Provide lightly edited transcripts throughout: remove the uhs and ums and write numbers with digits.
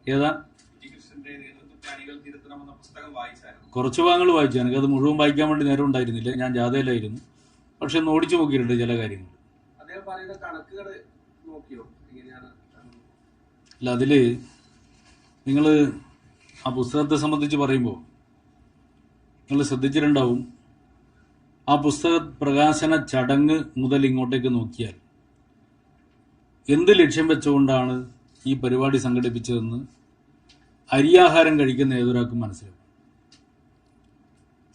ഏതാ? കുറച്ച് ഭാഗങ്ങൾ വായിച്ചു. എനിക്കത് മുഴുവൻ വായിക്കാൻ വേണ്ടി നേരം ഉണ്ടായിരുന്നില്ല, ഞാൻ ജാഥയിലായിരുന്നു. പക്ഷെ ഒന്ന് ഓടിച്ചു നോക്കിയിട്ടുണ്ട് ചില കാര്യങ്ങൾ. അല്ല, അതില് നിങ്ങൾ ആ പുസ്തകത്തെ സംബന്ധിച്ച് പറയുമ്പോൾ നിങ്ങൾ ശ്രദ്ധിച്ചിട്ടുണ്ടാവും, ആ പുസ്തക പ്രകാശന ചടങ്ങ് മുതൽ ഇങ്ങോട്ടേക്ക് നോക്കിയാൽ എന്ത് ലക്ഷ്യം വെച്ചുകൊണ്ടാണ് ഈ പരിപാടി സംഘടിപ്പിച്ചതെന്ന് അരിയാഹാരം കഴിക്കുന്ന ഏതൊരാൾക്കും മനസ്സിലാവും.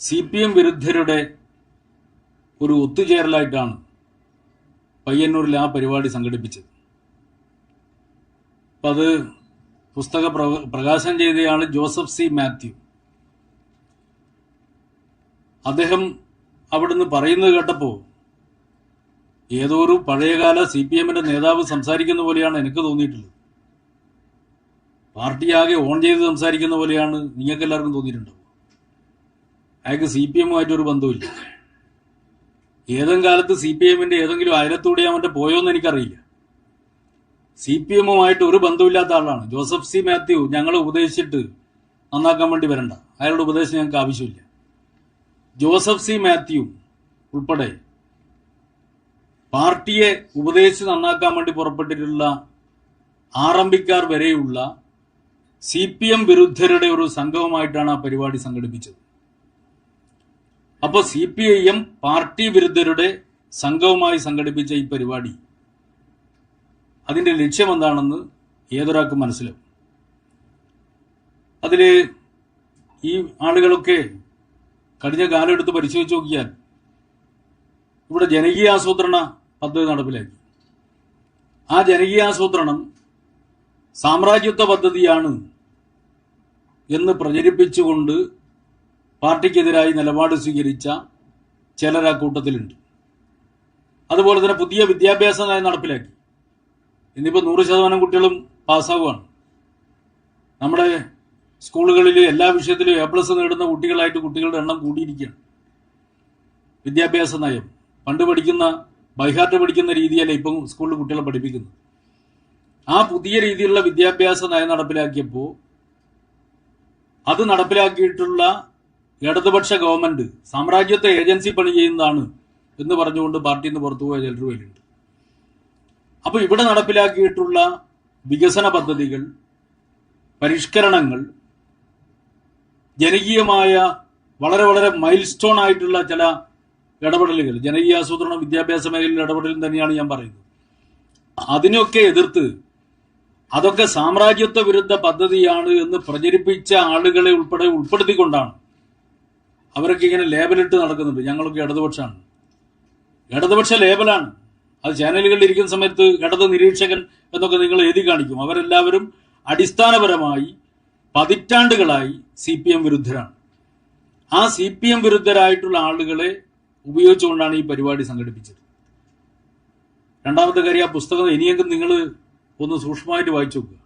CPM വിരുദ്ധരുടെ ഒരു ഒത്തുചേരലായിട്ടാണ് പയ്യന്നൂരിൽ ആ പരിപാടി സംഘടിപ്പിച്ചത്. അപ്പം അത് പുസ്തക പ്രകാശനം ചെയ്തയാൾ ജോസഫ് C. മാത്യു. അദ്ദേഹം അവിടുന്ന് പറയുന്നത് കേട്ടപ്പോൾ ഏതോ ഒരു പഴയകാല CPMന്റെ നേതാവ് സംസാരിക്കുന്ന പോലെയാണ് എനിക്ക് തോന്നിയിട്ടുള്ളത്. പാർട്ടിയാകെ ഓൺ ചെയ്ത് സംസാരിക്കുന്ന പോലെയാണ് നിങ്ങൾക്ക് എല്ലാവർക്കും തോന്നിയിട്ടുണ്ടാവും. അയാൾക്ക് CPMുമായിട്ടൊരു ബന്ധമില്ല. ഏതെങ്കിലും കാലത്ത് CPMന്റെ ഏതെങ്കിലും അയലത്തൂടെ അവൻ്റെ പോയോന്ന് എനിക്കറിയില്ല. CPMുമായിട്ട് ഒരു ബന്ധമില്ലാത്ത ആളാണ് ജോസഫ് C. മാത്യു. ഞങ്ങളെ ഉപദേശിച്ചിട്ട് നന്നാക്കാൻ വേണ്ടി വരണ്ട, അയാളുടെ ഉപദേശം ഞങ്ങൾക്ക് ആവശ്യമില്ല. Joseph C. മാത്യു ഉൾപ്പെടെ പാർട്ടിയെ ഉപദേശിച്ച് നന്നാക്കാൻ വേണ്ടി പുറപ്പെട്ടിട്ടുള്ള ആറമ്പിക്കാർ വരെയുള്ള CPM വിരുദ്ധരുടെ ഒരു സംഘവുമായിട്ടാണ് ആ പരിപാടി സംഘടിപ്പിച്ചത്. അപ്പോൾ CPIM പാർട്ടി വിരുദ്ധരുടെ സംഘവുമായി സംഘടിപ്പിച്ച ഈ പരിപാടി അതിന്റെ ലക്ഷ്യം എന്താണെന്ന് ഏതൊരാൾക്കും മനസ്സിലാവും. അതില് ഈ ആളുകളൊക്കെ കഴിഞ്ഞ കാലം എടുത്ത് പരിശോധിച്ച് നോക്കിയാൽ ഇവിടെ ജനകീയാസൂത്രണ പദ്ധതി നടപ്പിലാക്കി. ആ ജനകീയാസൂത്രണം സാമ്രാജ്യത്വ പദ്ധതിയാണ് എന്ന് പ്രചരിപ്പിച്ചുകൊണ്ട് പാർട്ടിക്കെതിരായി നിലപാട് സ്വീകരിച്ച ചിലർ ആ കൂട്ടത്തിലുണ്ട്. അതുപോലെ തന്നെ പുതിയ വിദ്യാഭ്യാസ നയം നടപ്പിലാക്കി. ഇന്നിപ്പോൾ 100% കുട്ടികളും പാസ്സാവുകയാണ്. നമ്മുടെ സ്കൂളുകളിൽ എല്ലാ വിഷയത്തിലും A+ നേടുന്ന കുട്ടികളായിട്ട് കുട്ടികളുടെ എണ്ണം കൂടിയിരിക്കുകയാണ്. വിദ്യാഭ്യാസ നയം പണ്ട് പഠിക്കുന്ന ബൈഹാർട്ട് പഠിക്കുന്ന രീതിയല്ല ഇപ്പം സ്കൂളിൽ കുട്ടികളെ പഠിപ്പിക്കുന്നത്. ആ പുതിയ രീതിയിലുള്ള വിദ്യാഭ്യാസ നയം നടപ്പിലാക്കിയപ്പോൾ അത് നടപ്പിലാക്കിയിട്ടുള്ള ഇടതുപക്ഷ ഗവൺമെന്റ് സാമ്രാജ്യത്തെ ഏജൻസി പണി ചെയ്യുന്നതാണ് എന്ന് പറഞ്ഞുകൊണ്ട് പാർട്ടിയിൽ നിന്ന് പുറത്തുപോയ ചിലർ വരെയുണ്ട്. അപ്പോൾ ഇവിടെ നടപ്പിലാക്കിയിട്ടുള്ള വികസന പദ്ധതികൾ, പരിഷ്കരണങ്ങൾ, ജനകീയമായ വളരെ വളരെ മൈൽ സ്റ്റോൺ ആയിട്ടുള്ള ചില ഇടപെടലുകൾ, ജനകീയാസൂത്രണം വിദ്യാഭ്യാസ മേഖലയിൽ ഇടപെടലും തന്നെയാണ് ഞാൻ പറയുന്നത്. അതിനൊക്കെ എതിർത്ത് അതൊക്കെ സാമ്രാജ്യത്വ വിരുദ്ധ പദ്ധതിയാണ് എന്ന് പ്രചരിപ്പിച്ച ആളുകളെ ഉൾപ്പെടുത്തിക്കൊണ്ടാണ് അവരൊക്കെ ഇങ്ങനെ ലേബലിട്ട് നടക്കുന്നുണ്ട്. ഞങ്ങളൊക്കെ ഇടതുപക്ഷമാണ്. ഇടതുപക്ഷ ലേബലാണ്. അത് ചാനലുകളിൽ ഇരിക്കുന്ന സമയത്ത് ഇടത് നിരീക്ഷകൻ എന്നൊക്കെ നിങ്ങൾ എഴുതി കാണിക്കും. അവരെല്ലാവരും അടിസ്ഥാനപരമായി പതിറ്റാണ്ടുകളായി CPM വിരുദ്ധരാണ്. ആ CPM വിരുദ്ധരായിട്ടുള്ള ആളുകളെ ഉപയോഗിച്ചുകൊണ്ടാണ് ഈ പരിപാടി സംഘടിപ്പിച്ചത്. രണ്ടാമത്തെ കാര്യം, ആ പുസ്തകം ഇനിയെങ്കിലും നിങ്ങൾ ഒന്ന് സൂക്ഷ്മമായിട്ട് വായിച്ചു നോക്കുക.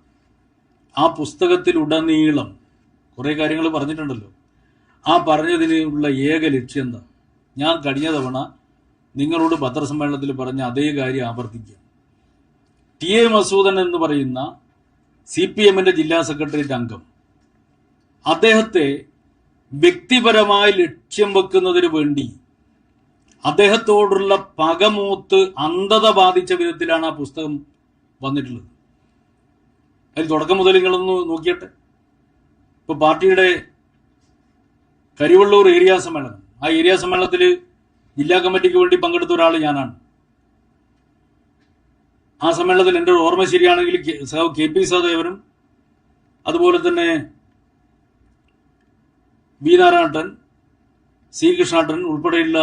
ആ പുസ്തകത്തിലുടനീളം കുറേ കാര്യങ്ങൾ പറഞ്ഞിട്ടുണ്ടല്ലോ. ആ പറഞ്ഞതിനുള്ള ഏക ലക്ഷ്യം എന്താ? ഞാൻ കഴിഞ്ഞ തവണ നിങ്ങളോട് പത്രസമ്മേളനത്തിൽ പറഞ്ഞ അതേ കാര്യം ആവർത്തിക്കുക. TA മസൂദൻ എന്ന് പറയുന്ന CPMന്റെ ജില്ലാ സെക്രട്ടേറിയറ്റ് അംഗം, അദ്ദേഹത്തെ വ്യക്തിപരമായി ലക്ഷ്യം വെക്കുന്നതിന് വേണ്ടി അദ്ദേഹത്തോടുള്ള പകമൂത്ത് അന്ധത ബാധിച്ച വിധത്തിലാണ് ആ പുസ്തകം വന്നിട്ടുള്ളത്. അതിൽ തുടക്കം മുതൽ നിങ്ങളൊന്ന് നോക്കിയട്ടെ. ഇപ്പൊ പാർട്ടിയുടെ കരിവള്ളൂർ ഏരിയ സമ്മേളനം, ആ ഏരിയ സമ്മേളനത്തിൽ ജില്ലാ കമ്മിറ്റിക്ക് വേണ്ടി പങ്കെടുത്ത ഒരാൾ ഞാനാണ്. ആ സമ്മേളനത്തിൽ എൻ്റെ ഓർമ്മ ശരിയാണെങ്കിൽ KP സഹദേവനും അതുപോലെ തന്നെ B. നാരായണൻ, C. കൃഷ്ണാട്ടൻ ഉൾപ്പെടെയുള്ള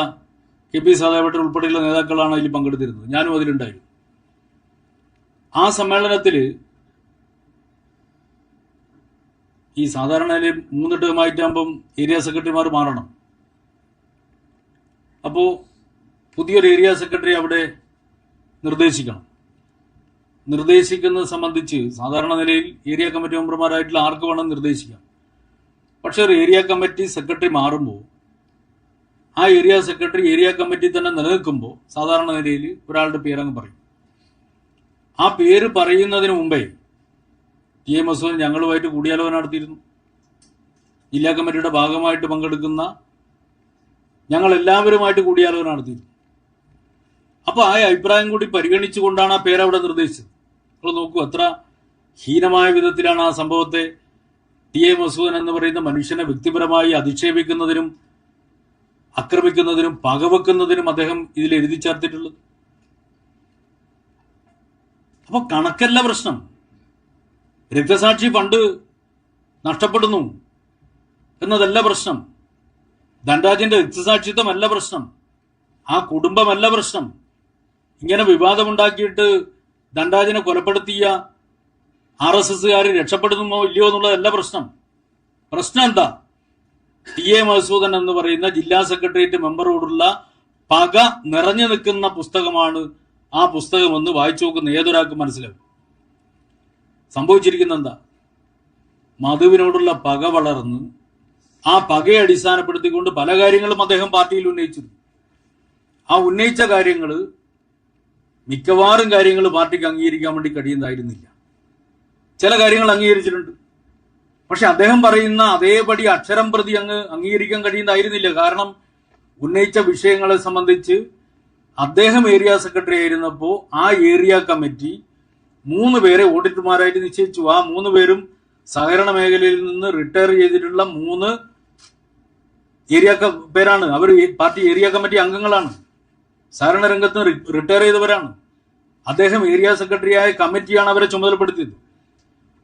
KP സഹദേവൻ ഉൾപ്പെടെയുള്ള നേതാക്കളാണ് അതിൽ പങ്കെടുത്തിരുന്നത്. ഞാനും അതിലുണ്ടായിരുന്നു. ആ സമ്മേളനത്തിൽ ഈ സാധാരണ 3 ടേമായിട്ടാകുമ്പം ഏരിയ സെക്രട്ടറിമാർ മാറണം. അപ്പോൾ പുതിയൊരു ഏരിയ സെക്രട്ടറി അവിടെ നിർദ്ദേശിക്കണം. നിർദ്ദേശിക്കുന്നത് സംബന്ധിച്ച് സാധാരണ നിലയിൽ ഏരിയ കമ്മിറ്റി മെമ്പർമാരായിട്ടുള്ള ആർക്ക് വേണം നിർദ്ദേശിക്കാം. പക്ഷെ ഒരു ഏരിയ കമ്മിറ്റി സെക്രട്ടറി മാറുമ്പോൾ ആ ഏരിയ സെക്രട്ടറി ഏരിയ കമ്മിറ്റി തന്നെ നിലനിൽക്കുമ്പോൾ സാധാരണ നിലയിൽ ഒരാളുടെ പേരങ്ങ് പറയും. ആ പേര് പറയുന്നതിന് മുമ്പേ ടി എ മസൂദൻ ഞങ്ങളുമായിട്ട് കൂടിയാലോചന നടത്തിയിരുന്നു. ജില്ലാ കമ്മിറ്റിയുടെ ഭാഗമായിട്ട് പങ്കെടുക്കുന്ന ഞങ്ങൾ എല്ലാവരുമായിട്ട് കൂടിയാലോചന നടത്തിയിരുന്നു. അപ്പോൾ ആ അഭിപ്രായം കൂടി പരിഗണിച്ചുകൊണ്ടാണ് ആ പേര് അവിടെ നിർദ്ദേശിച്ചത്. നിങ്ങൾ നോക്കൂ, എത്ര ഹീനമായ വിധത്തിലാണ് ആ സംഭവത്തെ ടി എ മസൂദൻ എന്ന് പറയുന്ന മനുഷ്യനെ വ്യക്തിപരമായി അധിക്ഷേപിക്കുന്നതിനും ആക്രമിക്കുന്നതിനും പകവെക്കുന്നതിനും അദ്ദേഹം ഇതിൽ എഴുതി ചേർത്തിട്ടുള്ളത്. അപ്പൊ കണക്കല്ല പ്രശ്നം. രക്തസാക്ഷി ഫണ്ട് നഷ്ടപ്പെടുന്നു എന്നതല്ല പ്രശ്നം. ധനരാജിന്റെ രക്തസാക്ഷിത്വമല്ല പ്രശ്നം. ആ കുടുംബമല്ല പ്രശ്നം. ഇങ്ങനെ വിവാദമുണ്ടാക്കിയിട്ട് ധനരാജിനെ കൊലപ്പെടുത്തിയ RSSകാർ രക്ഷപ്പെടുന്നുമോ ഇല്ലയോ എന്നുള്ളതല്ല പ്രശ്നം. പ്രശ്നം എന്താ? ടി എ മസൂദൻ എന്ന് പറയുന്ന ജില്ലാ സെക്രട്ടേറിയറ്റ് മെമ്പറോടുള്ള പക നിറഞ്ഞു നിൽക്കുന്ന പുസ്തകമാണ് ആ പുസ്തകമെന്ന് വായിച്ചു നോക്കുന്ന ഏതൊരാൾക്കും മനസ്സിലാവും. സംഭവിച്ചിരിക്കുന്ന എന്താ? മധുവിനോടുള്ള പക വളർന്ന് ആ പകയെ അടിസ്ഥാനപ്പെടുത്തിക്കൊണ്ട് പല കാര്യങ്ങളും അദ്ദേഹം പാർട്ടിയിൽ ഉന്നയിച്ചിരുന്നു. ആ ഉന്നയിച്ച കാര്യങ്ങൾ മിക്കവാറും കാര്യങ്ങൾ പാർട്ടിക്ക് അംഗീകരിക്കാൻ വേണ്ടി കഴിയുന്നതായിരുന്നില്ല. ചില കാര്യങ്ങൾ അംഗീകരിച്ചിട്ടുണ്ട്. പക്ഷെ അദ്ദേഹം പറയുന്ന അതേപടി അക്ഷരം പ്രതി അങ്ങ് അംഗീകരിക്കാൻ കഴിയുന്നതായിരുന്നില്ല. കാരണം ഉന്നയിച്ച വിഷയങ്ങളെ സംബന്ധിച്ച് അദ്ദേഹം ഏരിയ സെക്രട്ടറി ആയിരുന്നപ്പോൾ ആ ഏരിയ കമ്മിറ്റി 3 പേരെ ഓഡിറ്റർമാരായിട്ട് നിശ്ചയിച്ചു. ആ 3 പേരും സഹകരണ മേഖലയിൽ നിന്ന് റിട്ടയർ ചെയ്തിട്ടുള്ള 3 ഏരിയ പേരാണ്. അവർ പാർട്ടി ഏരിയ കമ്മിറ്റി അംഗങ്ങളാണ്. സഹകരണ രംഗത്ത് റിട്ടയർ ചെയ്തവരാണ്. അദ്ദേഹം ഏരിയ സെക്രട്ടറിയായ കമ്മിറ്റിയാണ് അവരെ ചുമതലപ്പെടുത്തിയത്.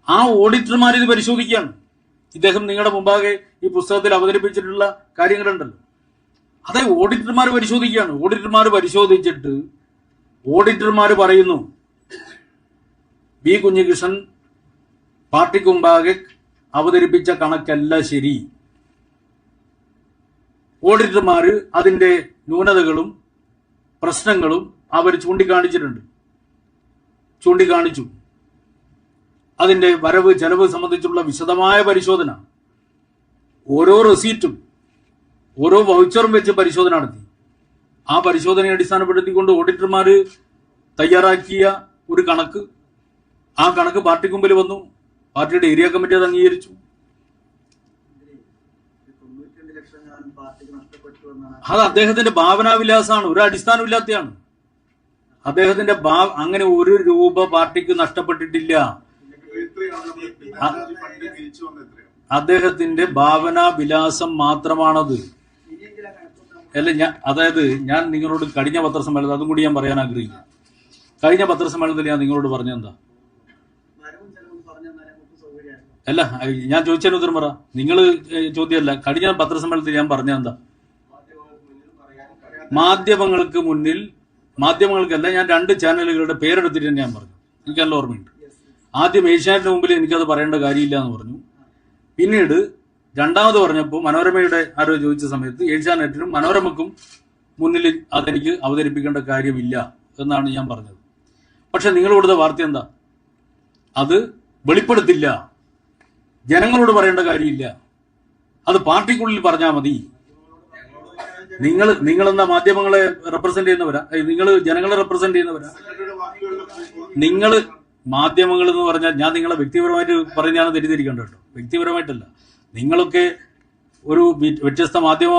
ആ ഓഡിറ്റർമാർ ഇത് പരിശോധിക്കുകയാണ്. ഇദ്ദേഹം നിങ്ങളുടെ മുമ്പാകെ ഈ പുസ്തകത്തിൽ അവതരിപ്പിച്ചിട്ടുള്ള കാര്യങ്ങളുണ്ടല്ലോ, അതെ ഓഡിറ്റർമാർ പരിശോധിക്കുകയാണ്. ഓഡിറ്റർമാർ പരിശോധിച്ചിട്ട് ഓഡിറ്റർമാർ പറയുന്നു ബി കുഞ്ഞികൃഷ്ണൻ പാർട്ടിക്ക് മുമ്പാകെ അവതരിപ്പിച്ച കണക്കല്ല ശരി. ഓഡിറ്റർമാർ അതിന്റെ ന്യൂനതകളും പ്രശ്നങ്ങളും അവർ ചൂണ്ടിക്കാണിച്ചു. അതിന്റെ വരവ് ചെലവ് സംബന്ധിച്ചുള്ള വിശദമായ പരിശോധന, ഓരോ റെസീറ്റും ഓരോ വൗച്ചറും വെച്ച് പരിശോധന നടത്തി. ആ പരിശോധനയെ അടിസ്ഥാനപ്പെടുത്തിക്കൊണ്ട് ഓഡിറ്റർമാർ തയ്യാറാക്കിയ ഒരു കണക്ക്, ആ കണക്ക് പാർട്ടിക്ക് മുമ്പിൽ വന്നു. പാർട്ടിയുടെ ഏരിയ കമ്മിറ്റി അത് അംഗീകരിച്ചു. അത് അദ്ദേഹത്തിന്റെ ഭാവനാവിലാസമാണ്, ഒരു അടിസ്ഥാനമില്ലാത്തതാണ്. അദ്ദേഹത്തിന്റെ അങ്ങനെ 1 രൂപ പാർട്ടിക്ക് നഷ്ടപ്പെട്ടിട്ടില്ല. അദ്ദേഹത്തിന്റെ ഭാവനാവിലാസം മാത്രമാണത്. അല്ല, ഞാൻ നിങ്ങളോട് കഴിഞ്ഞ പത്രസമ്മേളനത്തിൽ അതും കൂടി ഞാൻ പറയാൻ ആഗ്രഹിക്കുന്നു. കഴിഞ്ഞ പത്രസമ്മേളനത്തിൽ ഞാൻ നിങ്ങളോട് പറഞ്ഞെന്താ? അല്ല, ഞാൻ ചോദിച്ചതിന് ഉത്തരം പറ. നിങ്ങൾ ചോദ്യമല്ല. കഴിഞ്ഞ പത്രസമ്മേളനത്തിൽ ഞാൻ പറഞ്ഞെന്താ? മാധ്യമങ്ങൾക്കല്ല, ഞാൻ 2 ചാനലുകളുടെ പേരെടുത്തിട്ട് ഞാൻ പറഞ്ഞു. എനിക്ക് നല്ല ഓർമ്മയുണ്ട്. ആദ്യം ഏഷ്യാനെറ്റിന് മുമ്പിൽ എനിക്കത് പറയേണ്ട കാര്യമില്ല എന്ന് പറഞ്ഞു. പിന്നീട് രണ്ടാമത് പറഞ്ഞപ്പോൾ മനോരമയുടെ ആരോ ചോദിച്ച സമയത്ത് ഏഷ്യാനെറ്റിനും മനോരമയ്ക്കും മുന്നിൽ അതെനിക്ക് അവതരിപ്പിക്കേണ്ട കാര്യമില്ല എന്നാണ് ഞാൻ പറഞ്ഞത്. പക്ഷെ നിങ്ങൾ കൊടുത്ത വാർത്ത എന്താ? അത് വെളിപ്പെടുത്തില്ല, ജനങ്ങളോട് പറയേണ്ട കാര്യമില്ല, അത് പാർട്ടിക്കുള്ളിൽ പറഞ്ഞാൽ മതി. നിങ്ങളെന്താ മാധ്യമങ്ങളെ റെപ്രസെന്റ് ചെയ്യുന്നവരാ? നിങ്ങൾ ജനങ്ങളെ റെപ്രസെന്റ് ചെയ്യുന്നവരാ? നിങ്ങൾ മാധ്യമങ്ങൾ എന്ന് പറഞ്ഞാൽ ഞാൻ നിങ്ങളെ വ്യക്തിപരമായിട്ട് പറഞ്ഞാണ് തെറ്റിദ്ധരിക്കേണ്ട കേട്ടോ. വ്യക്തിപരമായിട്ടല്ല. നിങ്ങളൊക്കെ ഒരു വ്യത്യസ്ത മാധ്യമ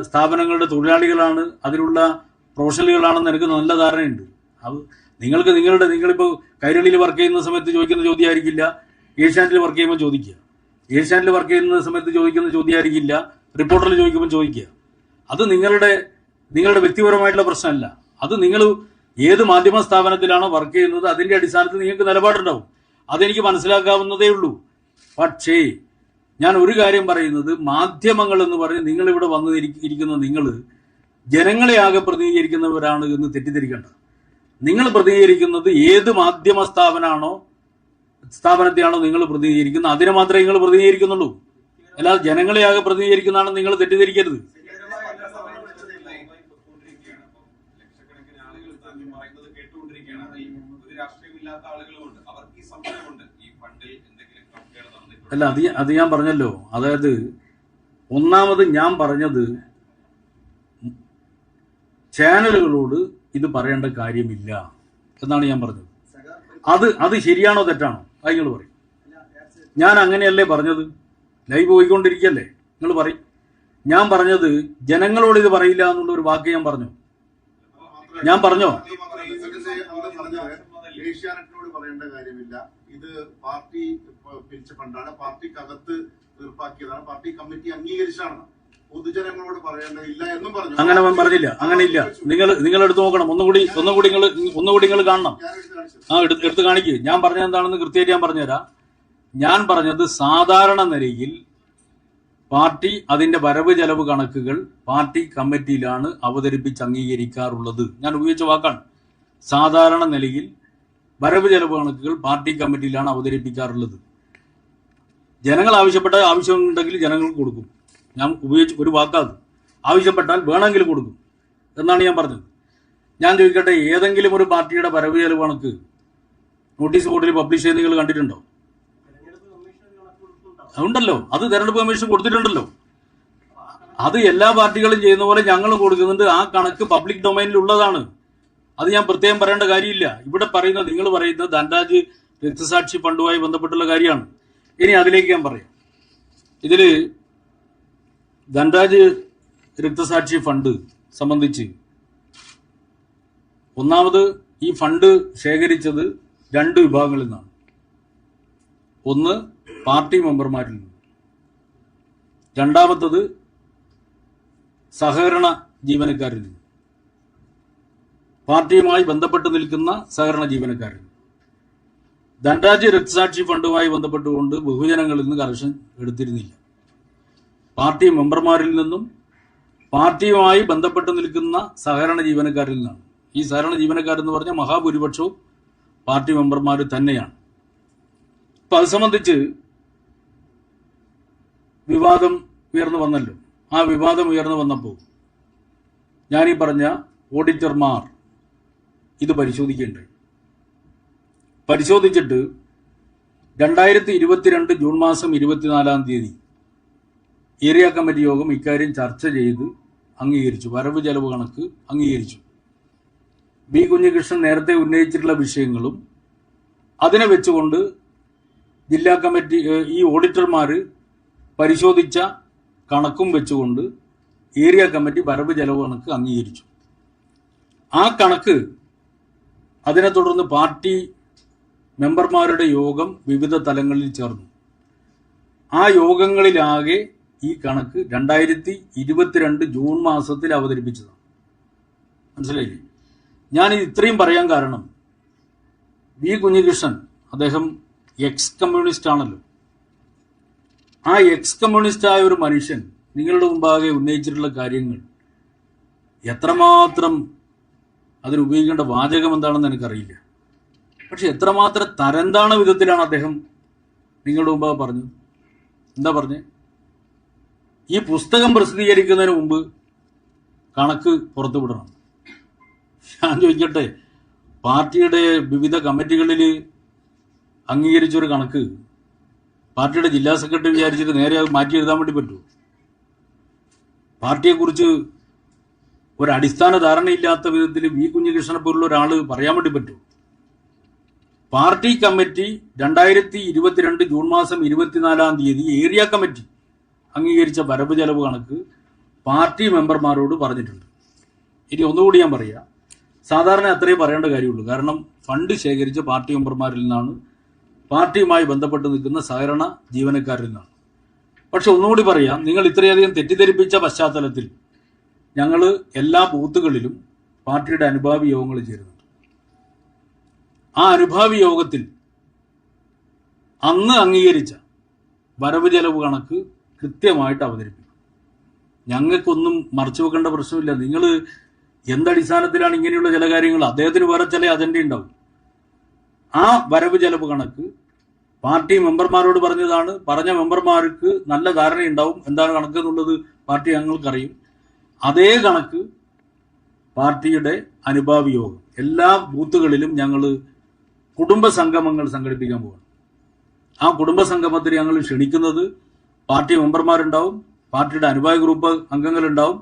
സ്ഥാപനങ്ങളുടെ തൊഴിലാളികളാണ്, അതിലുള്ള പ്രൊഫഷണലുകളാണെന്ന് എനിക്ക് നല്ല ധാരണയുണ്ട്. അത് നിങ്ങളിപ്പോൾ കൈരളിയിൽ വർക്ക് ചെയ്യുന്ന സമയത്ത് ചോദിക്കുന്ന ചോദ്യമായിരിക്കില്ല ഏഷ്യാനെറ്റിൽ വർക്ക് ചെയ്യുമ്പോൾ ചോദിക്കുക. ഏഷ്യാനെറ്റിൽ വർക്ക് ചെയ്യുന്ന സമയത്ത് ചോദിക്കുന്ന ചോദ്യമായിരിക്കില്ല റിപ്പോർട്ടറിൽ ചോദിക്കുമ്പോൾ ചോദിക്കുക. അത് നിങ്ങളുടെ വ്യക്തിപരമായിട്ടുള്ള പ്രശ്നമല്ല. അത് നിങ്ങൾ ഏത് മാധ്യമ സ്ഥാപനത്തിലാണോ വർക്ക് ചെയ്യുന്നത് അതിന്റെ അടിസ്ഥാനത്തിൽ നിങ്ങൾക്ക് നിലപാടുണ്ടാവും. അതെനിക്ക് മനസ്സിലാക്കാവുന്നതേ ഉള്ളൂ. പക്ഷേ ഞാൻ ഒരു കാര്യം പറയുന്നത്, മാധ്യമങ്ങൾ എന്ന് പറഞ്ഞ് നിങ്ങളിവിടെ വന്ന് ഇരിക്കുന്ന നിങ്ങൾ ജനങ്ങളെ ആകെ പ്രതിനിധീകരിക്കുന്നവരാണ് എന്ന് തെറ്റിദ്ധരിക്കേണ്ട. നിങ്ങൾ പ്രതിനിധീകരിക്കുന്നത് ഏത് മാധ്യമ സ്ഥാപനത്തെയാണോ നിങ്ങൾ പ്രതിനിധീകരിക്കുന്നത് അതിനെ മാത്രമേ നിങ്ങൾ പ്രതിനിധീകരിക്കുന്നുള്ളൂ. അല്ലാതെ ജനങ്ങളെ ആകെ പ്രതിനിധീകരിക്കുന്നതാണെന്ന് നിങ്ങൾ തെറ്റിദ്ധരിക്കരുത്. അല്ല, അത് ഞാൻ പറഞ്ഞല്ലോ. അതായത് ഒന്നാമത് ഞാൻ പറഞ്ഞത് ചാനലുകളോട് ഇത് പറയേണ്ട കാര്യമില്ല എന്നാണ് ഞാൻ പറഞ്ഞത്. അത് ശരിയാണോ തെറ്റാണോ അത് നിങ്ങൾ പറയും. ഞാൻ അങ്ങനെയല്ലേ പറഞ്ഞത്? ലൈവ് പോയിക്കൊണ്ടിരിക്കല്ലേ, നിങ്ങൾ പറയും. ഞാൻ പറഞ്ഞത് ജനങ്ങളോട് ഇത് പറയില്ല എന്നുള്ള ഒരു വാക്ക് ഞാൻ പറഞ്ഞു. ഞാൻ പറഞ്ഞോ? ഏഷ്യാനെറ്റിനോട് പറയേണ്ട കാര്യമില്ല. ഇത് പാർട്ടി പിരിച്ച ഫണ്ടാണ്, പാർട്ടിക്കകത്ത് തീർപ്പാക്കിയതാണ്, പാർട്ടി കമ്മിറ്റി അംഗീകരിച്ചാണ്, പൊതുജനങ്ങളോട് പറയേണ്ടതില്ല എന്നും പറഞ്ഞു. അങ്ങനെ അവൻ പറഞ്ഞില്ല. അങ്ങനെ ഇല്ല. നിങ്ങൾ എടുത്ത് നോക്കണം. ഒന്നുകൂടി നിങ്ങൾ കാണണം. എടുത്ത് കാണിക്കുക. ഞാൻ പറഞ്ഞത് എന്താണെന്ന് കൃത്യമായിട്ട് ഞാൻ പറഞ്ഞുതരാം. ഞാൻ പറഞ്ഞത് സാധാരണ നിലയിൽ പാർട്ടി അതിന്റെ വരവ് ചെലവ് കണക്കുകൾ പാർട്ടി കമ്മിറ്റിയിലാണ് അവതരിപ്പിച്ച് അംഗീകരിക്കാറുള്ളത്. ഞാൻ ഉപയോഗിച്ച വാക്കാണ്. സാധാരണ നിലയിൽ വരവ് ചെലവ് കണക്കുകൾ പാർട്ടി കമ്മിറ്റിയിലാണ് അവതരിപ്പിക്കാറുള്ളത്. ജനങ്ങൾ ആവശ്യമുണ്ടെങ്കിൽ ജനങ്ങൾക്ക് കൊടുക്കും. ഞാൻ ഉപയോഗിച്ച ഒരു വാക്കാത്. ആവശ്യപ്പെട്ടാൽ വേണമെങ്കിൽ കൊടുക്കും എന്നാണ് ഞാൻ പറഞ്ഞത്. ഞാൻ ചോദിക്കട്ടെ, ഏതെങ്കിലും ഒരു പാർട്ടിയുടെ വരവ് ചെലവ് കണക്ക് നോട്ടീസ് ബോർഡിൽ പബ്ലിഷ് ചെയ്ത് നിങ്ങൾ കണ്ടിട്ടുണ്ടോ? ഉണ്ടല്ലോ, അത് തെരഞ്ഞെടുപ്പ് കമ്മീഷൻ കൊടുത്തിട്ടുണ്ടല്ലോ. അത് എല്ലാ പാർട്ടികളും ചെയ്യുന്ന പോലെ ഞങ്ങളും കൊടുക്കുന്നുണ്ട്. ആ കണക്ക് പബ്ലിക് ഡൊമൈനിൽ ഉള്ളതാണ്. അത് ഞാൻ പ്രത്യേകം പറയേണ്ട കാര്യമില്ല. ഇവിടെ പറയുന്നത്, നിങ്ങൾ പറയുന്നത് ധൻരാജ് രക്തസാക്ഷി ഫണ്ടുമായി ബന്ധപ്പെട്ടുള്ള കാര്യമാണ്. ഇനി അതിലേക്ക് ഞാൻ പറയാം. ഇതില് ധൻരാജ് രക്തസാക്ഷി ഫണ്ട് സംബന്ധിച്ച് ഒന്നാമത് ഈ ഫണ്ട് ശേഖരിച്ചത് 2 വിഭാഗങ്ങളിൽ നിന്നാണ്. ഒന്ന് പാർട്ടി മെമ്പർമാരിൽ നിന്ന്, രണ്ടാമത്തത് സഹകരണ ജീവനക്കാരിൽ നിന്ന്, പാർട്ടിയുമായി ബന്ധപ്പെട്ട് നിൽക്കുന്ന സഹകരണ ജീവനക്കാരിൽ. ധൻരാജ് രക്തസാക്ഷി ഫണ്ടുമായി ബന്ധപ്പെട്ടുകൊണ്ട് ബഹുജനങ്ങളിൽ നിന്ന് കളക്ഷൻ എടുത്തിരുന്നില്ല. പാർട്ടി മെമ്പർമാരിൽ നിന്നും പാർട്ടിയുമായി ബന്ധപ്പെട്ട് നിൽക്കുന്ന സഹകരണ ജീവനക്കാരിൽ നിന്നാണ്. ഈ സഹകരണ ജീവനക്കാരെന്ന് പറഞ്ഞാൽ മഹാഭൂരിപക്ഷവും പാർട്ടി മെമ്പർമാർ തന്നെയാണ്. അപ്പൊ അത് സംബന്ധിച്ച് വിവാദം ഉയർന്നു വന്നല്ലോ. ആ വിവാദം ഉയർന്നു വന്നപ്പോൾ ഞാനീ പറഞ്ഞ ഓഡിറ്റർമാർ ഇത് പരിശോധിക്കേണ്ടായി. പരിശോധിച്ചിട്ട് 2022 ജൂൺ മാസം 24-ാം തീയതി ഏരിയ കമ്മിറ്റി യോഗം ഇക്കാര്യം ചർച്ച ചെയ്ത് അംഗീകരിച്ചു. വരവ് ചെലവ് കണക്ക് അംഗീകരിച്ചു. ബി കുഞ്ഞികൃഷ്ണൻ നേരത്തെ ഉന്നയിച്ചിട്ടുള്ള വിഷയങ്ങളും അതിനെ വെച്ചുകൊണ്ട് ജില്ലാ കമ്മിറ്റി ഈ ഓഡിറ്റർമാർ പരിശോധിച്ച കണക്കും വെച്ചുകൊണ്ട് ഏരിയ കമ്മിറ്റി വരവ് ചെലവ് കണക്ക് അംഗീകരിച്ചു. ആ കണക്ക് അതിനെ തുടർന്ന് പാർട്ടി മെമ്പർമാരുടെ യോഗം വിവിധ തലങ്ങളിൽ ചേർന്നു. ആ യോഗങ്ങളിലാകെ ഈ കണക്ക് 2022 ജൂൺ മാസത്തിൽ അവതരിപ്പിച്ചതാണ്. മനസ്സിലായില്ലേ? ഞാനിത് ഇത്രയും പറയാൻ കാരണം, വി കുഞ്ഞികൃഷ്ണൻ അദ്ദേഹം എക്സ് കമ്മ്യൂണിസ്റ്റ് ആണല്ലോ. ആ എക്സ് കമ്മ്യൂണിസ്റ്റായ ഒരു മനുഷ്യൻ നിങ്ങളുടെ മുമ്പാകെ ഉന്നയിച്ചിട്ടുള്ള കാര്യങ്ങൾ എത്രമാത്രം അതിനുപയോഗിക്കേണ്ട വാചകം എന്താണെന്ന് എനിക്കറിയില്ല. പക്ഷെ എത്രമാത്രം തരംതാണ വിധത്തിലാണ് അദ്ദേഹം നിങ്ങളുടെ മുമ്പാകെ പറഞ്ഞത്. എന്താ പറഞ്ഞേ? ഈ പുസ്തകം പ്രസിദ്ധീകരിക്കുന്നതിന് മുമ്പ് കണക്ക് പുറത്തുവിടണം. ഞാൻ ചോദിക്കട്ടെ, പാർട്ടിയുടെ വിവിധ കമ്മിറ്റികളിൽ അംഗീകരിച്ചൊരു കണക്ക് പാർട്ടിയുടെ ജില്ലാ സെക്രട്ടറി വിചാരിച്ചിട്ട് നേരെ മാറ്റി എഴുതാൻ വേണ്ടി പറ്റുമോ? പാർട്ടിയെക്കുറിച്ച് ഒരടിസ്ഥാന ധാരണയില്ലാത്ത വിധത്തിൽ വി കുഞ്ഞികൃഷ്ണനെ പോലുള്ള ഒരാൾ പറയാൻ വേണ്ടി പറ്റുമോ? പാർട്ടി കമ്മിറ്റി 2022 ജൂൺ മാസം 24-ാം തീയതി ഏരിയ കമ്മിറ്റി അംഗീകരിച്ച വരവ് ചെലവ് കണക്ക് പാർട്ടി മെമ്പർമാരോട് പറഞ്ഞിട്ടുണ്ട്. ഇനി ഒന്നുകൂടി ഞാൻ പറയാം. സാധാരണ അത്രേ പറയേണ്ട കാര്യമുള്ളൂ. കാരണം ഫണ്ട് ശേഖരിച്ച പാർട്ടി മെമ്പർമാരിൽ നിന്നാണ്, പാർട്ടിയുമായി ബന്ധപ്പെട്ട് നിൽക്കുന്ന സഹകരണ ജീവനക്കാരിൽ നിന്നാണ്. പക്ഷെ ഒന്നുകൂടി പറയാം, നിങ്ങൾ ഇത്രയധികം തെറ്റിദ്ധരിപ്പിച്ച പശ്ചാത്തലത്തിൽ ഞങ്ങൾ എല്ലാ ബൂത്തുകളിലും പാർട്ടിയുടെ അനുഭാവി യോഗങ്ങൾ ചേരുന്നുണ്ട്. ആ അനുഭാവി യോഗത്തിൽ അന്ന് അംഗീകരിച്ച വരവ് ചെലവ് കണക്ക് കൃത്യമായിട്ട് അവതരിപ്പിക്കും. ഞങ്ങൾക്കൊന്നും മറച്ചു വെക്കേണ്ട പ്രശ്നമില്ല. നിങ്ങൾ എന്തടിസ്ഥാനത്തിലാണ് ഇങ്ങനെയുള്ള ചില കാര്യങ്ങൾ, അദ്ദേഹത്തിന് വേറെ ചില അജണ്ട ഉണ്ടാവും. ആ വരവ് ചെലവ് കണക്ക് പാർട്ടി മെമ്പർമാരോട് പറഞ്ഞതാണ്. പറഞ്ഞ മെമ്പർമാർക്ക് നല്ല ധാരണയുണ്ടാവും എന്താണ് കണക്ക് എന്നുള്ളത് പാർട്ടി ഞങ്ങൾക്കറിയും. അതേ കണക്ക് പാർട്ടിയുടെ അനുഭാവി യോഗം എല്ലാ ബൂത്തുകളിലും ഞങ്ങൾ കുടുംബ സംഗമങ്ങൾ സംഘടിപ്പിക്കാൻ പോവാണ്. ആ കുടുംബ സംഗമത്തിന് ഞങ്ങൾ ക്ഷണിക്കുന്നത് പാർട്ടി മെമ്പർമാരുണ്ടാവും, പാർട്ടിയുടെ അനുഭാവി ഗ്രൂപ്പ് അംഗങ്ങളുണ്ടാവും,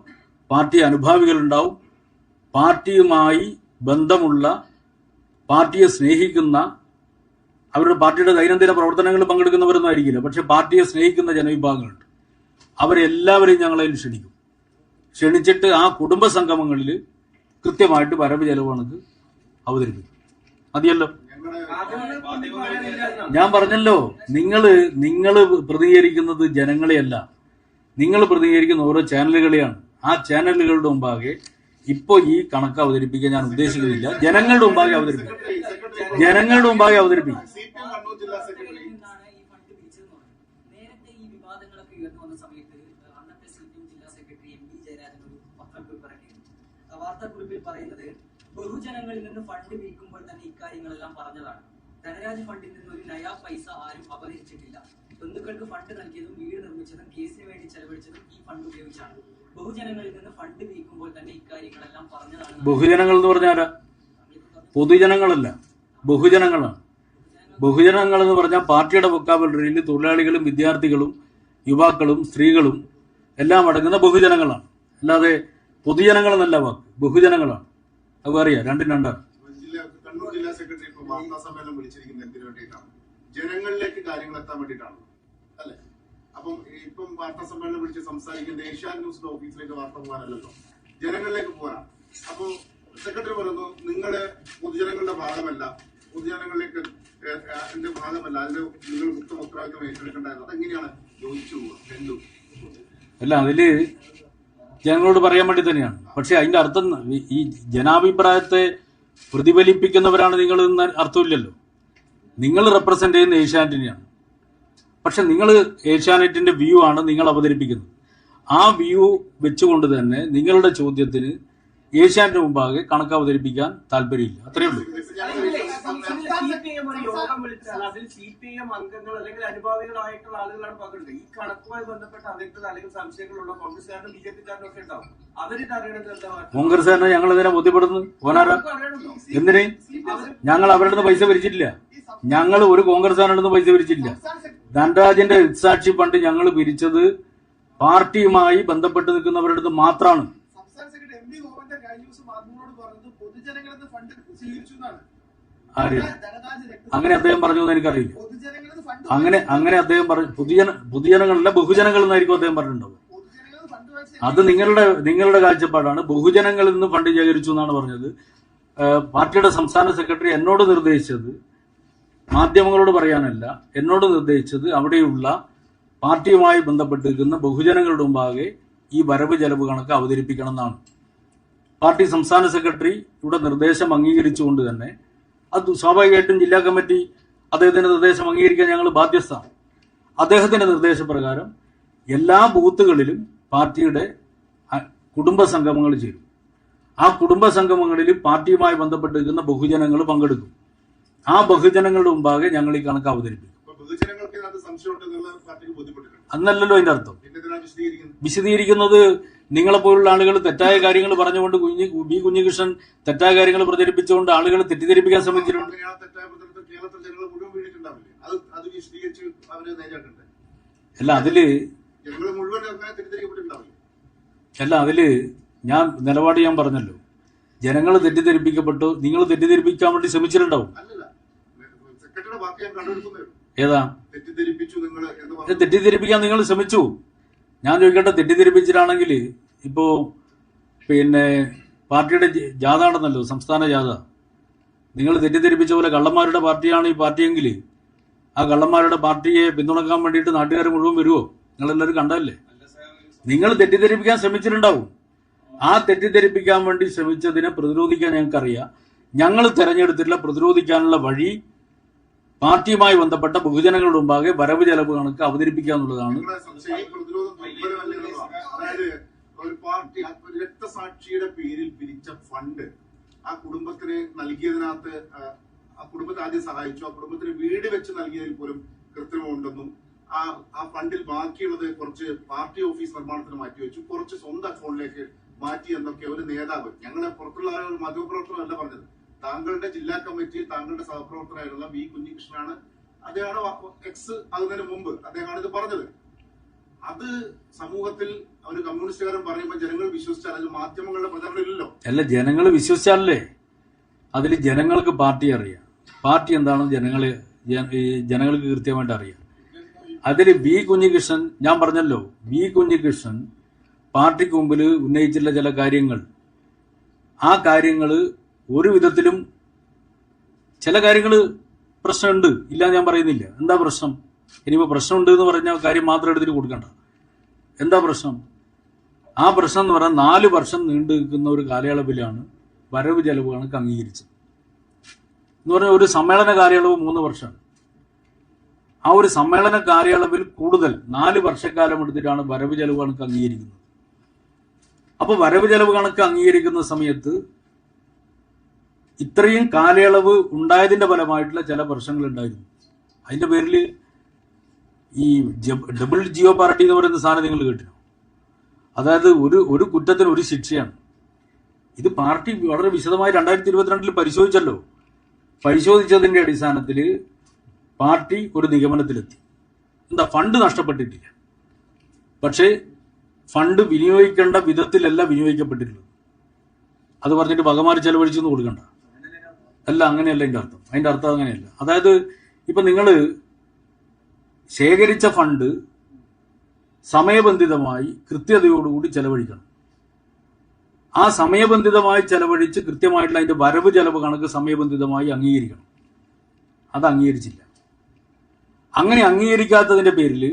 പാർട്ടി അനുഭാവികളുണ്ടാവും, പാർട്ടിയുമായി ബന്ധമുള്ള, പാർട്ടിയെ സ്നേഹിക്കുന്ന അവരുടെ പാർട്ടിയുടെ ദൈനംദിന പ്രവർത്തനങ്ങളിൽ പങ്കെടുക്കുന്നവരൊന്നും ആയിരിക്കില്ല. പക്ഷെ പാർട്ടിയെ സ്നേഹിക്കുന്ന ജനവിഭാഗങ്ങളുണ്ട്. അവരെല്ലാവരെയും ഞങ്ങളതിൽ ക്ഷണിക്കും. ക്ഷണിച്ചിട്ട് ആ കുടുംബ സംഗമങ്ങളിൽ കൃത്യമായിട്ട് വരവ് ചെലവ് കണക്ക് അവതരിപ്പിക്കും. മതിയല്ലോ. ഞാൻ പറഞ്ഞല്ലോ, നിങ്ങൾ പ്രതികരിക്കുന്നത് ജനങ്ങളെയല്ല, നിങ്ങൾ പ്രതികരിക്കുന്ന ഓരോ ചാനലുകളെയാണ്. ആ ചാനലുകളുടെ മുമ്പാകെ ഇപ്പോ ഈ കണക്ക് അവതരിപ്പിക്കാൻ ഞാൻ ഉദ്ദേശിക്കുന്നില്ല. ജനങ്ങളുടെ മുമ്പാകെ അവതരിപ്പിക്കും. ജനങ്ങളുടെ മുമ്പാകെ അവതരിപ്പിക്കും. നേരത്തെ ഈ വിവാദങ്ങളൊക്കെ ഉയർന്നു വന്ന സമയത്ത് അന്നത്തെ CPM ജില്ലാ സെക്രട്ടറി MD ജയരാജൻ ഒരു പത്രക്കുറിപ്പ് ഇറക്കിയിരുന്നു. ആ വാർത്താക്കുറിപ്പിൽ പറയുന്നത് ബഹുജനങ്ങളിൽ നിന്ന് ഫണ്ട് വീക്കുമ്പോൾ തന്നെ ഇക്കാര്യങ്ങളെല്ലാം പറഞ്ഞതാണ്. ധനരാജ് ഫണ്ടിൽ നിന്ന് ഒരു നയാ പൈസ ആരും അപഹരിച്ചിട്ടില്ല. ബന്ധുക്കൾക്ക് ഫണ്ട് നൽകിയതും വീട് നിർമ്മിച്ചതും കേസിന് വേണ്ടി ചെലവഴിച്ചതും ഈ ഫണ്ട് ഉപയോഗിച്ചാണ്. ബഹുജനങ്ങളിൽ നിന്ന് ഫണ്ട് വീക്കുമ്പോൾ തന്നെ ഇക്കാര്യങ്ങളെല്ലാം പറഞ്ഞതാണ്. ബഹുജനങ്ങൾ എന്ന് പറഞ്ഞാൽ പൊതുജനങ്ങളല്ല, ബഹുജനങ്ങളാണ്. ബഹുജനങ്ങൾ എന്ന് പറഞ്ഞാൽ പാർട്ടിയുടെ വൊക്കാബുലറിയിൽ തൊഴിലാളികളും വിദ്യാർത്ഥികളും യുവാക്കളും സ്ത്രീകളും എല്ലാം അടങ്ങുന്ന ബഹുജനങ്ങളാണ്. അല്ലാതെ പൊതുജനങ്ങൾ എന്നല്ല വാക്ക്, ബഹുജനങ്ങളാണ്. അത് അറിയാം, രണ്ടും രണ്ടാണ്. കണ്ണൂർ ജില്ലാ സെക്രട്ടറി ഇപ്പോൾ വാർത്താ സമ്മേളനം വിളിച്ചിരിക്കുന്നത് എന്തിനു വേണ്ടിയിട്ടാണ്? ജനങ്ങളിലേക്ക് കാര്യങ്ങൾ എത്താൻ വേണ്ടിയിട്ടാണ്, അല്ലെ? അപ്പം ഇപ്പം വാർത്താ സമ്മേളനം വിളിച്ച് സംസാരിക്കുന്ന ഏഷ്യാനെറ്റ് ന്യൂസിന്റെ ഓഫീസിലേക്ക് വാർത്ത പോകാനല്ലല്ലോ, ജനങ്ങളിലേക്ക് പോകാനാണ്. അപ്പൊ സെക്രട്ടറി പറയുന്നു, നിങ്ങള് പൊതുജനങ്ങളുടെ ഭാഗമല്ല, പൊതുജനങ്ങളിലേക്ക് അതിന്റെ ഭാഗമല്ല, അതിന്റെ നിങ്ങൾ ഉത്തമ ഉത്തരവാദിത്വം ഏറ്റെടുക്കേണ്ടത്. അതെങ്ങനെയാണ് യോജിച്ചു പോവുക? അല്ല, അതില് ജനങ്ങളോട് പറയാൻ വേണ്ടി തന്നെയാണ്. പക്ഷെ അതിന്റെ അർത്ഥം ഈ ജനാഭിപ്രായത്തെ പ്രതിഫലിപ്പിക്കുന്നവരാണ് നിങ്ങൾ എന്ന് അർത്ഥമില്ലല്ലോ. നിങ്ങൾ റെപ്രസെന്റ് ചെയ്യുന്ന ഏഷ്യാനെറ്റിനെയാണ്. പക്ഷെ നിങ്ങൾ ഏഷ്യാനെറ്റിന്റെ വ്യൂ ആണ് നിങ്ങൾ അവതരിപ്പിക്കുന്നത്. ആ വ്യൂ വെച്ചുകൊണ്ട് തന്നെ നിങ്ങളുടെ ചോദ്യത്തിന് ഏഷ്യാനെറ്റിന് മുമ്പാകെ കണക്ക് അവതരിപ്പിക്കാൻ താല്പര്യമില്ല. അത്രയേ ഉള്ളൂ. CPM ഒരു യോഗം വിളിച്ചാൽ അതിൽ CPM അംഗങ്ങൾ അല്ലെങ്കിൽ അനുഭാവികളായിട്ടുള്ള ആളുകളാണ് പങ്കെടുത്തത്. ഈ കണക്കുമായി ബന്ധപ്പെട്ട അതിർത്ത് അല്ലെങ്കിൽ സംശയങ്ങളുള്ള കോൺഗ്രസ്സുകാരനും BJP-കാരനും ഒക്കെ ഉണ്ടാവും. അവരിത് അറിയണത് എന്താ? കോൺഗ്രസ്സുകാരനെ ഞങ്ങൾ ഇതിനെ ബോധ്യപ്പെടുന്നു. ഓനാരാ? എന്തിന്? ഞങ്ങൾ അവരുടെ നിന്ന് പൈസ പിരിച്ചിട്ടില്ല. ഞങ്ങൾ ഒരു കോൺഗ്രസ്സുകാരുടെ നിന്ന് പൈസ പിരിച്ചിട്ടില്ല. ധനരാജിന്റെ സാക്ഷി ഫണ്ട് ഞങ്ങൾ പിരിച്ചത് പാർട്ടിയുമായി ബന്ധപ്പെട്ട് നിൽക്കുന്നവരുടെ അടുത്ത് മാത്രമാണ്. അങ്ങനെ അദ്ദേഹം പറഞ്ഞു എന്ന് എനിക്കറിയില്ല. അങ്ങനെ അദ്ദേഹം പറഞ്ഞു. പൊതുജനങ്ങളല്ല, ബഹുജനങ്ങൾ എന്നായിരിക്കും അദ്ദേഹം പറഞ്ഞിട്ടുണ്ടാവും. അത് നിങ്ങളുടെ കാഴ്ചപ്പാടാണ്. ബഹുജനങ്ങളിൽ നിന്ന് ഫണ്ട് ശേഖരിച്ചു എന്നാണ് പറഞ്ഞത്. പാർട്ടിയുടെ സംസ്ഥാന സെക്രട്ടറി എന്നോട് നിർദ്ദേശിച്ചത് മാധ്യമങ്ങളോട് പറയാനല്ല, എന്നോട് നിർദ്ദേശിച്ചത് അവിടെയുള്ള പാർട്ടിയുമായി ബന്ധപ്പെട്ടിരിക്കുന്ന ബഹുജനങ്ങളുടെ മുമ്പാകെ ഈ വരവ് ചെലവ് കണക്ക് അവതരിപ്പിക്കണം എന്നാണ്. പാർട്ടി സംസ്ഥാന സെക്രട്ടറി ഇവിടെ നിർദ്ദേശം അംഗീകരിച്ചുകൊണ്ട് തന്നെ അത് സ്വാഭാവികമായിട്ടും ജില്ലാ കമ്മിറ്റി അദ്ദേഹത്തിന്റെ നിർദ്ദേശം അംഗീകരിക്കാൻ ഞങ്ങൾ ബാധ്യസ്ഥമാണ്. അദ്ദേഹത്തിന്റെ നിർദ്ദേശപ്രകാരം എല്ലാ ബൂത്തുകളിലും പാർട്ടിയുടെ കുടുംബ സംഗമങ്ങൾ ചേരും. ആ കുടുംബ സംഗമങ്ങളിൽ പാർട്ടിയുമായി ബന്ധപ്പെട്ടിരിക്കുന്ന ബഹുജനങ്ങൾ പങ്കെടുക്കും. ആ ബഹുജനങ്ങളുടെ മുമ്പാകെ ഞങ്ങൾ ഈ കണക്ക് അവതരിപ്പിക്കും. അന്നല്ലല്ലോ അതിന്റെ അർത്ഥം. വിശദീകരിക്കുന്നത് നിങ്ങളെപ്പോലുള്ള ആളുകൾ തെറ്റായ കാര്യങ്ങൾ പറഞ്ഞുകൊണ്ട് ബി കുഞ്ഞികൃഷ്ണൻ തെറ്റായ കാര്യങ്ങൾ പ്രചരിപ്പിച്ചുകൊണ്ട് ആളുകൾ തെറ്റിദ്ധരിപ്പിക്കാൻ ശ്രമിച്ചിട്ടുണ്ട്. അല്ല അതില് ഞാൻ നിലപാട് ഞാൻ പറഞ്ഞല്ലോ, ജനങ്ങൾ തെറ്റിദ്ധരിപ്പിക്കപ്പെട്ടു, നിങ്ങൾ തെറ്റിദ്ധരിപ്പിക്കാൻ വേണ്ടി ശ്രമിച്ചിട്ടുണ്ടാവും. ഏതാ തെറ്റിദ്ധരിപ്പിക്കാൻ നിങ്ങൾ ശ്രമിച്ചു? ഞാൻ ചോദിക്കട്ടെ, തെറ്റിദ്ധരിപ്പിച്ചിട്ടാണെങ്കിൽ ഇപ്പോ പാർട്ടിയുടെ ജാഥ നടന്നല്ലോ, സംസ്ഥാന ജാഥ. നിങ്ങൾ തെറ്റിദ്ധരിപ്പിച്ച പോലെ കള്ളന്മാരുടെ പാർട്ടിയാണ് ഈ പാർട്ടിയെങ്കിൽ ആ കള്ളന്മാരുടെ പാർട്ടിയെ പിന്തുണക്കാൻ വേണ്ടിയിട്ട് നാട്ടുകാർ മുഴുവൻ വരുമോ? നിങ്ങളെല്ലാവരും കണ്ടല്ലേ. നിങ്ങൾ തെറ്റിദ്ധരിപ്പിക്കാൻ ശ്രമിച്ചിട്ടുണ്ടാവും. ആ തെറ്റിദ്ധരിപ്പിക്കാൻ വേണ്ടി ശ്രമിച്ചതിനെ പ്രതിരോധിക്കാൻ ഞങ്ങൾക്കറിയാം. ഞങ്ങൾ തെരഞ്ഞെടുത്തിട്ടുള്ള പ്രതിരോധിക്കാനുള്ള വഴി പാർട്ടിയുമായി ബന്ധപ്പെട്ട ബഹുജനങ്ങളുടെ മുമ്പാകെ വരവ് ചെലവ് കണക്ക് അവതരിപ്പിക്കുക എന്നുള്ളതാണ്. അതായത് ഒരു പാർട്ടി രക്തസാക്ഷിയുടെ പേരിൽ പിരിച്ച ഫണ്ട് ആ കുടുംബത്തിന് നൽകിയതിനകത്ത് ആ കുടുംബത്തെ ആദ്യം സഹായിച്ചു, ആ കുടുംബത്തിന് വീട് വെച്ച് നൽകിയതിൽ പോലും കൃത്രിമമുണ്ടെന്നും ആ ഫണ്ടിൽ ബാക്കിയുള്ളത് കുറച്ച് പാർട്ടി ഓഫീസ് നിർമ്മാണത്തിന് മാറ്റിവെച്ചു, കുറച്ച് സ്വന്തം അക്കൗണ്ടിലേക്ക് മാറ്റി എന്നൊക്കെ ഒരു നേതാവ്, ഞങ്ങളെ പുറത്തുള്ള ആളുകൾ മാധ്യമപ്രവർത്തനമല്ല പറഞ്ഞത്, താങ്കളുടെ ജില്ലാ കമ്മിറ്റിയിൽ താങ്കളുടെ സഹപ്രവർത്തകരായിട്ടുള്ള ബി കുഞ്ഞികൃഷ്ണനാണ്, അദ്ദേഹമാണ് എക്സ് ആകുന്നതിന് മുമ്പ് അദ്ദേഹമാണ് ഇത് പറഞ്ഞത്. അത് സമൂഹത്തിൽ ഒരു കമ്മ്യൂണിസ്റ്റുകാരൻ പറയുമ്പോൾ ജനങ്ങൾ വിശ്വസിച്ചാൽ അത് മാധ്യമങ്ങളുടെ പ്രചാരണം ഇല്ലല്ലോ. അല്ല, ജനങ്ങൾ വിശ്വസിച്ചാലല്ലേ അതിൽ ജനങ്ങൾക്ക് പാർട്ടി അറിയാം. പാർട്ടി എന്താണെന്ന് ഈ ജനങ്ങൾക്ക് കൃത്യമായിട്ട് അറിയാം. അതിൽ വി കുഞ്ഞികൃഷ്ണൻ, ഞാൻ പറഞ്ഞല്ലോ, വി കുഞ്ഞികൃഷ്ണൻ പാർട്ടിക്ക് മുമ്പിൽ ഉന്നയിച്ചിട്ടുള്ള ചില കാര്യങ്ങൾ, ആ കാര്യങ്ങൾ ഒരു വിധത്തിലും ചില കാര്യങ്ങൾ പ്രശ്നമുണ്ട്, ഇല്ല ഞാൻ പറയുന്നില്ല. എന്താ പ്രശ്നം? ഇനിയിപ്പോൾ പ്രശ്നമുണ്ട് എന്ന് പറഞ്ഞ കാര്യം മാത്രം എടുത്തിട്ട് കൊടുക്കണ്ട. എന്താ പ്രശ്നം? ആ പ്രശ്നം എന്ന് പറഞ്ഞാൽ 4 വർഷം നീണ്ടു നിൽക്കുന്ന ഒരു കാലയളവിലാണ് വരവ് ചെലവ് കണക്ക് അംഗീകരിച്ചത്. എന്ന് പറഞ്ഞാൽ ഒരു സമ്മേളന കാലയളവ് 3 വർഷമാണ്. ആ ഒരു സമ്മേളന കാലയളവിൽ കൂടുതൽ 4 വർഷക്കാലം എടുത്തിട്ടാണ് വരവ് ചെലവ് കണക്ക് അംഗീകരിക്കുന്നത്. അപ്പോൾ വരവ് ചെലവ് കണക്ക് അംഗീകരിക്കുന്ന സമയത്ത് ഇത്രയും കാലയളവ് ഉണ്ടായതിന്റെ ഫലമായിട്ടുള്ള ചില പ്രശ്നങ്ങൾ ഉണ്ടായിരുന്നു. അതിന്റെ പേരിൽ ഈ ഡബിൾ ജിയോ പാർട്ടി എന്ന് പറയുന്ന സാധനം നിങ്ങൾ കേട്ടിരുന്നു. അതായത് ഒരു കുറ്റത്തിന് ഒരു ശിക്ഷയാണ്. ഇത് പാർട്ടി വളരെ വിശദമായി 2022 പരിശോധിച്ചല്ലോ. പരിശോധിച്ചതിന്റെ അടിസ്ഥാനത്തിൽ പാർട്ടി ഒരു നിഗമനത്തിലെത്തി. എന്താ, ഫണ്ട് നഷ്ടപ്പെട്ടിട്ടില്ല, പക്ഷേ ഫണ്ട് വിനിയോഗിക്കേണ്ട വിധത്തിലല്ല വിനിയോഗിക്കപ്പെട്ടിട്ടുള്ളത്. അത് പറഞ്ഞിട്ട് വകമാറി ചെലവഴിച്ചെന്ന് കൊടുക്കണ്ട. അല്ല, അങ്ങനെയല്ല അതിന്റെ അർത്ഥം അങ്ങനെയല്ല. അതായത് ഇപ്പൊ നിങ്ങൾ ശേഖരിച്ച ഫണ്ട് സമയബന്ധിതമായി കൃത്യതയോടുകൂടി ചെലവഴിക്കണം. ആ സമയബന്ധിതമായി ചെലവഴിച്ച് കൃത്യമായിട്ടുള്ള അതിന്റെ വരവ് ചെലവ് കണക്ക് സമയബന്ധിതമായി അംഗീകരിക്കണം. അത് അംഗീകരിച്ചില്ല. അങ്ങനെ അംഗീകരിക്കാത്തതിന്റെ പേരിൽ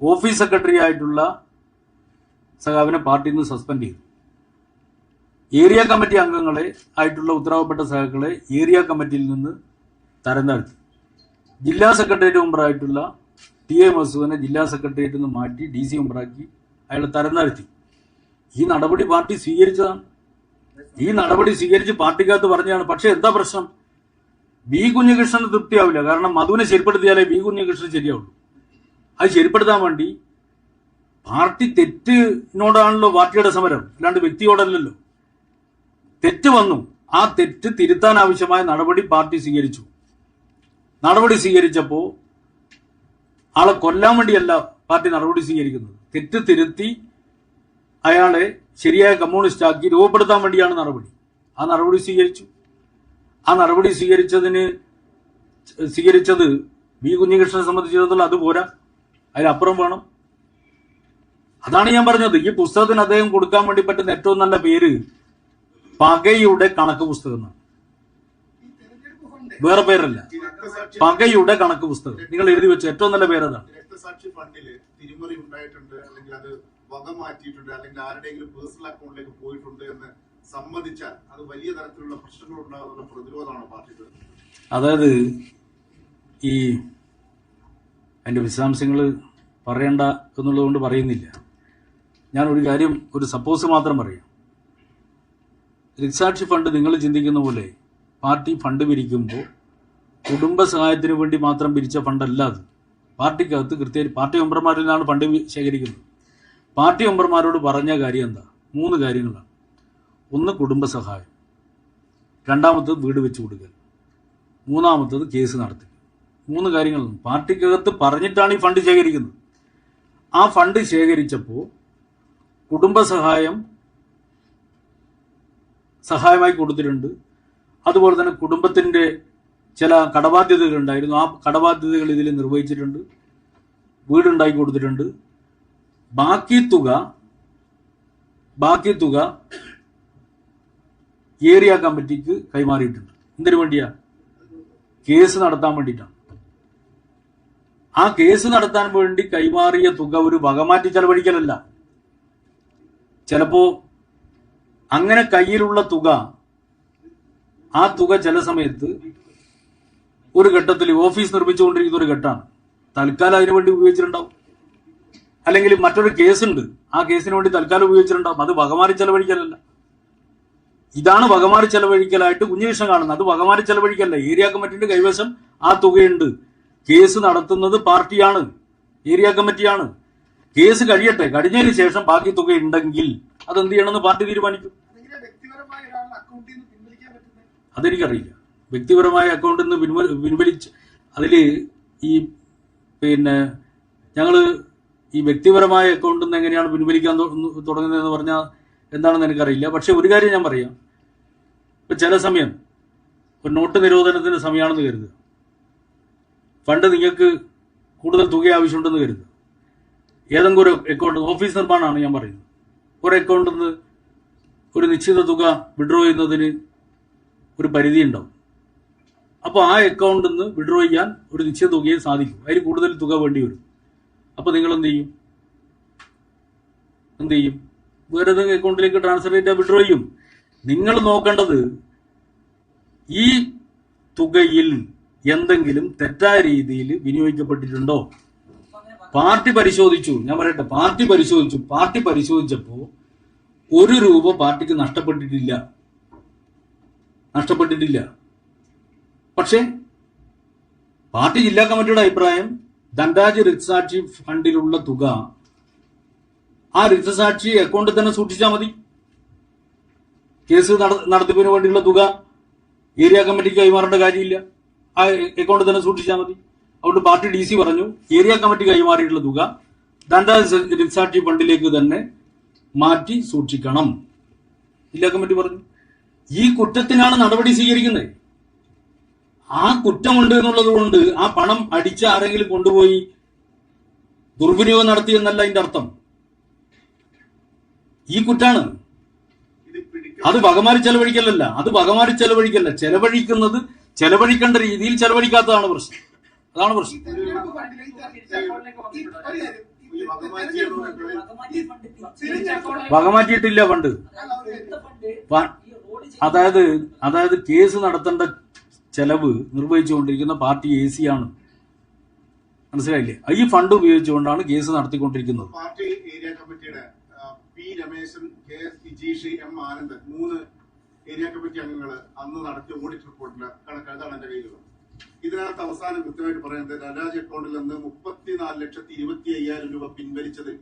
ഓഫീസ് സെക്രട്ടറി ആയിട്ടുള്ള സഖാവിനെ പാർട്ടിയിൽ നിന്ന് സസ്പെൻഡ് ചെയ്തു. ഏരിയ കമ്മിറ്റി അംഗങ്ങളെ ആയിട്ടുള്ള ഉത്തരവാദപ്പെട്ട സഖാക്കളെ ഏരിയ കമ്മിറ്റിയിൽ നിന്ന് തരം താഴ്ത്തി. ജില്ലാ സെക്രട്ടേറിയറ്റ് മെമ്പറായിട്ടുള്ള TA മസൂദിനെ ജില്ലാ സെക്രട്ടേറിയറ്റിൽ നിന്ന് മാറ്റി DC മെമ്പറാക്കി അയാളെ തരം താഴ്ത്തി. ഈ നടപടി പാർട്ടി സ്വീകരിച്ചതാണ്. ഈ നടപടി സ്വീകരിച്ച് പാർട്ടിക്കകത്ത് പറഞ്ഞതാണ്. പക്ഷെ എന്താ പ്രശ്നം? വി കുഞ്ഞികൃഷ്ണന് തൃപ്തിയാവില്ല. കാരണം മധുവിനെ ശരിപ്പെടുത്തിയാലേ വി കുഞ്ഞികൃഷ്ണൻ ശരിയാവുള്ളൂ. അത് ശരിപ്പെടുത്താൻ വേണ്ടി പാർട്ടി തെറ്റിനോടാണല്ലോ പാർട്ടിയുടെ സമരം, അല്ലാണ്ട് വ്യക്തിയോടല്ലല്ലോ. തെറ്റ് വന്നു, ആ തെറ്റ് തിരുത്താൻ ആവശ്യമായ നടപടി പാർട്ടി സ്വീകരിച്ചു. നടപടി സ്വീകരിച്ചപ്പോൾ ആളെ കൊല്ലാൻ വേണ്ടിയല്ല പാർട്ടി നടപടി സ്വീകരിക്കുന്നത്. തെറ്റ് തിരുത്തി അയാളെ ശരിയായ കമ്മ്യൂണിസ്റ്റ് ആക്കി രൂപപ്പെടുത്താൻ വേണ്ടിയാണ് നടപടി. ആ നടപടി സ്വീകരിച്ചു. ആ നടപടി സ്വീകരിച്ചത് വി കുഞ്ഞികൃഷ്ണനെ സംബന്ധിച്ചിടത്തോളം അത് പോരാ, അതിലപ്പുറം വേണം. അതാണ് ഞാൻ പറഞ്ഞത്. ഈ പുസ്തകത്തിന് അദ്ദേഹം കൊടുക്കാൻ വേണ്ടി പറ്റുന്ന ഏറ്റവും നല്ല പേര് പകയുടെ കണക്ക് പുസ്തകം എന്നാണ്. വേറെ പേരല്ല, പകയുടെ കണക്ക് പുസ്തകം. നിങ്ങൾ എഴുതി വെച്ച ഏറ്റവും നല്ല പേരതാണ്. രക്തസാക്ഷി ഫണ്ടില് തിരിമറി ഉണ്ടായിട്ടുണ്ട്, അല്ലെങ്കിൽ അത് വക മാറ്റിയിട്ടുണ്ട്, അല്ലെങ്കിൽ ആരുടെയെങ്കിലും പേഴ്സണൽ അക്കൗണ്ടിലേക്ക് പോയിട്ടുണ്ട് എന്ന് സമ്മതിച്ചാൽ അത് വലിയ തരത്തിലുള്ള പ്രശ്നങ്ങൾ ഉണ്ടാകുന്ന പ്രതിരോധമാണ് പാർട്ടിക്ക്. അതായത് ഈ അതിന്റെ വിശദാംശങ്ങൾ പറയണ്ട എന്നുള്ളത് കൊണ്ട് പറയുന്നില്ല. ഞാൻ ഒരു കാര്യം, ഒരു സപ്പോസ് മാത്രം പറയാം. രക്തസാക്ഷി ഫണ്ട് നിങ്ങൾ ചിന്തിക്കുന്ന പോലെ പാർട്ടി ഫണ്ട് പിരിക്കുമ്പോൾ കുടുംബ സഹായത്തിന് വേണ്ടി മാത്രം പിരിച്ച ഫണ്ടല്ല അത്. പാർട്ടിക്കകത്ത് കൃത്യമായി പാർട്ടി മെമ്പർമാരിൽ നിന്നാണ് ഫണ്ട് ശേഖരിക്കുന്നത്. പാർട്ടി മെമ്പർമാരോട് പറഞ്ഞ കാര്യം എന്താ? 3 കാര്യങ്ങളാണ്. ഒന്ന് കുടുംബസഹായം, രണ്ടാമത്തത് വീട് വെച്ച് കൊടുക്കൽ, മൂന്നാമത്തത് കേസ് നടത്തുക. 3 കാര്യങ്ങളാണ് പാർട്ടിക്കകത്ത് പറഞ്ഞിട്ടാണ് ഈ ഫണ്ട് ശേഖരിക്കുന്നത്. ആ ഫണ്ട് ശേഖരിച്ചപ്പോൾ സഹായമായി കൊടുത്തിട്ടുണ്ട്. അതുപോലെ തന്നെ കുടുംബത്തിന്റെ ചില കടബാധ്യതകൾ ഉണ്ടായിരുന്നു, ആ കടബാധ്യതകൾ ഇതിൽ നിർവഹിച്ചിട്ടുണ്ട്. വീടുണ്ടാക്കി കൊടുത്തിട്ടുണ്ട്. ബാക്കി തുക ഏരിയ കമ്മിറ്റിക്ക് കൈമാറിയിട്ടുണ്ട്. എന്തിനു വേണ്ടിയാ? കേസ് നടത്താൻ വേണ്ടിയിട്ടാണ്. ആ കേസ് നടത്താൻ വേണ്ടി കൈമാറിയ തുക ഒരു വകമാറ്റി ചെലവഴിക്കലല്ല. ചിലപ്പോ അങ്ങനെ കയ്യിലുള്ള തുക, ആ തുക ചില സമയത്ത് ഒരു ഘട്ടത്തിൽ ഓഫീസ് നിർമ്മിച്ചുകൊണ്ടിരിക്കുന്ന ഒരു ഘട്ടമാണ്, തൽക്കാലം അതിനു വേണ്ടി ഉപയോഗിച്ചിട്ടുണ്ടാവും. അല്ലെങ്കിൽ മറ്റൊരു കേസുണ്ട്, ആ കേസിന് വേണ്ടി തൽക്കാലം ഉപയോഗിച്ചിട്ടുണ്ടാവും. അത് വകമാറി ചെലവഴിക്കലല്ല. ഇതാണ് വകമാറി ചെലവഴിക്കലായിട്ട് കുഞ്ഞികൃഷ്ണൻ കാണുന്നത്. അത് വകമാറി ചെലവഴിക്കല്ല. ഏരിയ കമ്മിറ്റിന്റെ കൈവശം ആ തുകയുണ്ട്. കേസ് നടത്തുന്നത് പാർട്ടിയാണ്, ഏരിയ കമ്മിറ്റിയാണ്. കേസ് കഴിയട്ടെ, കഴിഞ്ഞതിന് ശേഷം ബാക്കി തുക ഉണ്ടെങ്കിൽ അതെന്ത് ചെയ്യണമെന്ന് പാർട്ടി തീരുമാനിക്കും. അതെനിക്കറിയില്ല. വ്യക്തിപരമായ അക്കൗണ്ടിൽ നിന്ന് പിൻവലിച്ച് അതില് ഞങ്ങള് ഈ വ്യക്തിപരമായ അക്കൗണ്ടിൽ നിന്ന് എങ്ങനെയാണ് പിൻവലിക്കാൻ തുടങ്ങുന്നതെന്ന് പറഞ്ഞാൽ എന്താണെന്ന് എനിക്കറിയില്ല. പക്ഷെ ഒരു കാര്യം ഞാൻ പറയാം. ഇപ്പൊ ചില സമയം ഒരു നോട്ട് നിരോധനത്തിന്റെ സമയമാണെന്ന് കരുതുക. ഫണ്ട് നിങ്ങൾക്ക് കൂടുതൽ തുക ആവശ്യമുണ്ടെന്ന് കരുതുക. ഏതെങ്കിലും ഒരു അക്കൗണ്ട്, ഓഫീസ് നിർമ്മാണമാണ് ഞാൻ പറയുന്നത്, ഒരു അക്കൗണ്ടിൽ നിന്ന് ഒരു നിശ്ചിത തുക വിഡ്രോ ചെയ്യുന്നതിന് ഒരു പരിധി ഉണ്ടാവും. അപ്പോൾ ആ അക്കൗണ്ടിൽ നിന്ന് വിഡ്രോ ചെയ്യാൻ ഒരു നിശ്ചിത തുകയെ സാധിക്കും. അതിൽ കൂടുതൽ തുക വേണ്ടി വരും. അപ്പോൾ നിങ്ങൾ എന്ത് ചെയ്യും? വേറെ ഏതെങ്കിലും അക്കൗണ്ടിലേക്ക് ട്രാൻസ്ഫർ ചെയ്താൽ വിഡ്രോ ചെയ്യും. നിങ്ങൾ നോക്കേണ്ടത് ഈ തുകയിൽ എന്തെങ്കിലും തെറ്റായ രീതിയിൽ വിനിയോഗിക്കപ്പെട്ടിട്ടുണ്ടോ? പാർട്ടി പരിശോധിച്ചു. ഞാൻ പറയട്ടെ, പാർട്ടി പരിശോധിച്ചപ്പോൾ 1 രൂപ പാർട്ടിക്ക് നഷ്ടപ്പെട്ടിട്ടില്ല. പക്ഷേ പാർട്ടി ജില്ലാ കമ്മിറ്റിയുടെ അഭിപ്രായം ധനരാജ് രക്തസാക്ഷി ഫണ്ടിലുള്ള തുക ആ രക്തസാക്ഷി അക്കൗണ്ടിൽ തന്നെ സൂക്ഷിച്ചാൽ മതി. കേസ് നടത്തിപ്പിന് വേണ്ടിയുള്ള തുക ഏരിയ കമ്മിറ്റിക്ക് കൈമാറേണ്ട കാര്യമില്ല, ആ അക്കൗണ്ടിൽ തന്നെ സൂക്ഷിച്ചാൽ മതി. അതുകൊണ്ട് പാർട്ടി DC പറഞ്ഞു ഏരിയ കമ്മിറ്റി കൈമാറിയിട്ടുള്ള തുക ധനരാജ് രക്തസാക്ഷി ഫണ്ടിലേക്ക് തന്നെ മാറ്റി സൂക്ഷിക്കണം. ജില്ലാ കമ്മിറ്റി പറഞ്ഞു. ഈ കുറ്റത്തിനാണ് നടപടി സ്വീകരിക്കുന്നത്. ആ കുറ്റമുണ്ട് എന്നുള്ളത് കൊണ്ട് ആ പണം അടിച്ച ആരെങ്കിലും കൊണ്ടുപോയി ദുർവിനിയോഗം നടത്തി എന്നല്ല അതിന്റെ അർത്ഥം. ഈ കുറ്റാണ്. അത് വകമാറി ചെലവഴിക്കലല്ല, ചെലവഴിക്കേണ്ട രീതിയിൽ ചെലവഴിക്കാത്തതാണ് പ്രശ്നം. അതാണ് പ്രശ്നം. വകമാറ്റിയിട്ടില്ല ഫണ്ട്. അതായത് കേസ് നടത്തേണ്ട ചെലവ് നിർവഹിച്ചുകൊണ്ടിരിക്കുന്ന പാർട്ടി AC ആണ്. മനസ്സിലായില്ലേ? ഈ ഫണ്ട് ഉപയോഗിച്ചുകൊണ്ടാണ് കേസ് നടത്തിക്കൊണ്ടിരിക്കുന്നത്. പാർട്ടി ഏരിയ കമ്മിറ്റിയുടെ P. Rameshan, K. Vijeesh, M. Anandan 3 area committee അംഗങ്ങൾ അന്ന് നടത്തിയ ഓഡിറ്റ് റിപ്പോർട്ടിലെ കണക്ക് അതാണ് എന്റെ കയ്യിലുള്ളത്. ഇതിനകത്ത് അവസാനം കൃത്യമായിട്ട് പറയുന്നത് ധനരാജ് അക്കൗണ്ടിൽ നിന്ന് 34,25,000 രൂപ പിൻവലിച്ചത്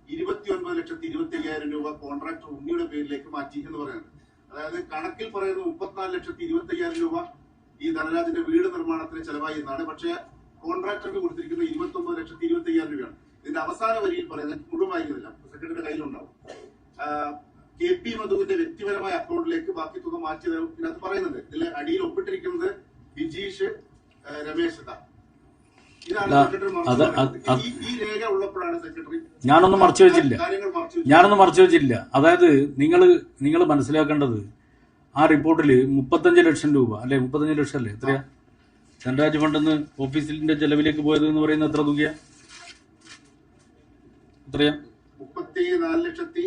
29,25,000 രൂപ കോൺട്രാക്ടർ ഉണ്ണിയുടെ പേരിലേക്ക് മാറ്റി എന്ന് പറയുന്നത്. അതായത് കണക്കിൽ പറയുന്നത് 34,25,000 രൂപ ഈ ധനരാജിന്റെ വീട് നിർമ്മാണത്തിന് ചെലവായി എന്നാണ്. പക്ഷേ കോൺട്രാക്ടർക്ക് കൊടുത്തിരിക്കുന്നത് 29,25,000 രൂപയാണ്. ഇതിന്റെ അവസാന വരിയിൽ പറയുന്നത് മുഴുവൻ വായിക്കുന്നില്ല, സെക്രട്ടറിയുടെ കയ്യിലുണ്ടാവും. KP മധുവിന്റെ വ്യക്തിപരമായ അക്കൗണ്ടിലേക്ക് ബാക്കി തുക മാറ്റിയത് ഇതിനകത്ത് പറയുന്നുണ്ട്. ഇതിൽ അടിയിൽ ഒപ്പിട്ടിരിക്കുന്നത് വിജീഷ്, രമേശ്. ഇതാണ് സെക്രട്ടറി. ഈ രേഖ ഉള്ളപ്പോഴാണ് സെക്രട്ടറി ഞാനൊന്നും മറച്ചു വെച്ചില്ല. അതായത് നിങ്ങൾ മനസ്സിലാക്കേണ്ടത് ആ റിപ്പോർട്ടിൽ 35 ലക്ഷം രൂപ അല്ലെ, 35 ലക്ഷം അല്ലേ, എത്രയാ ധനരാജ് ഫണ്ടെന്ന് ഓഫീസിന്റെ ചെലവിലേക്ക് പോയത് എന്ന് പറയുന്നത് എത്ര തുകയാ? എത്രയാ? 34,25,000.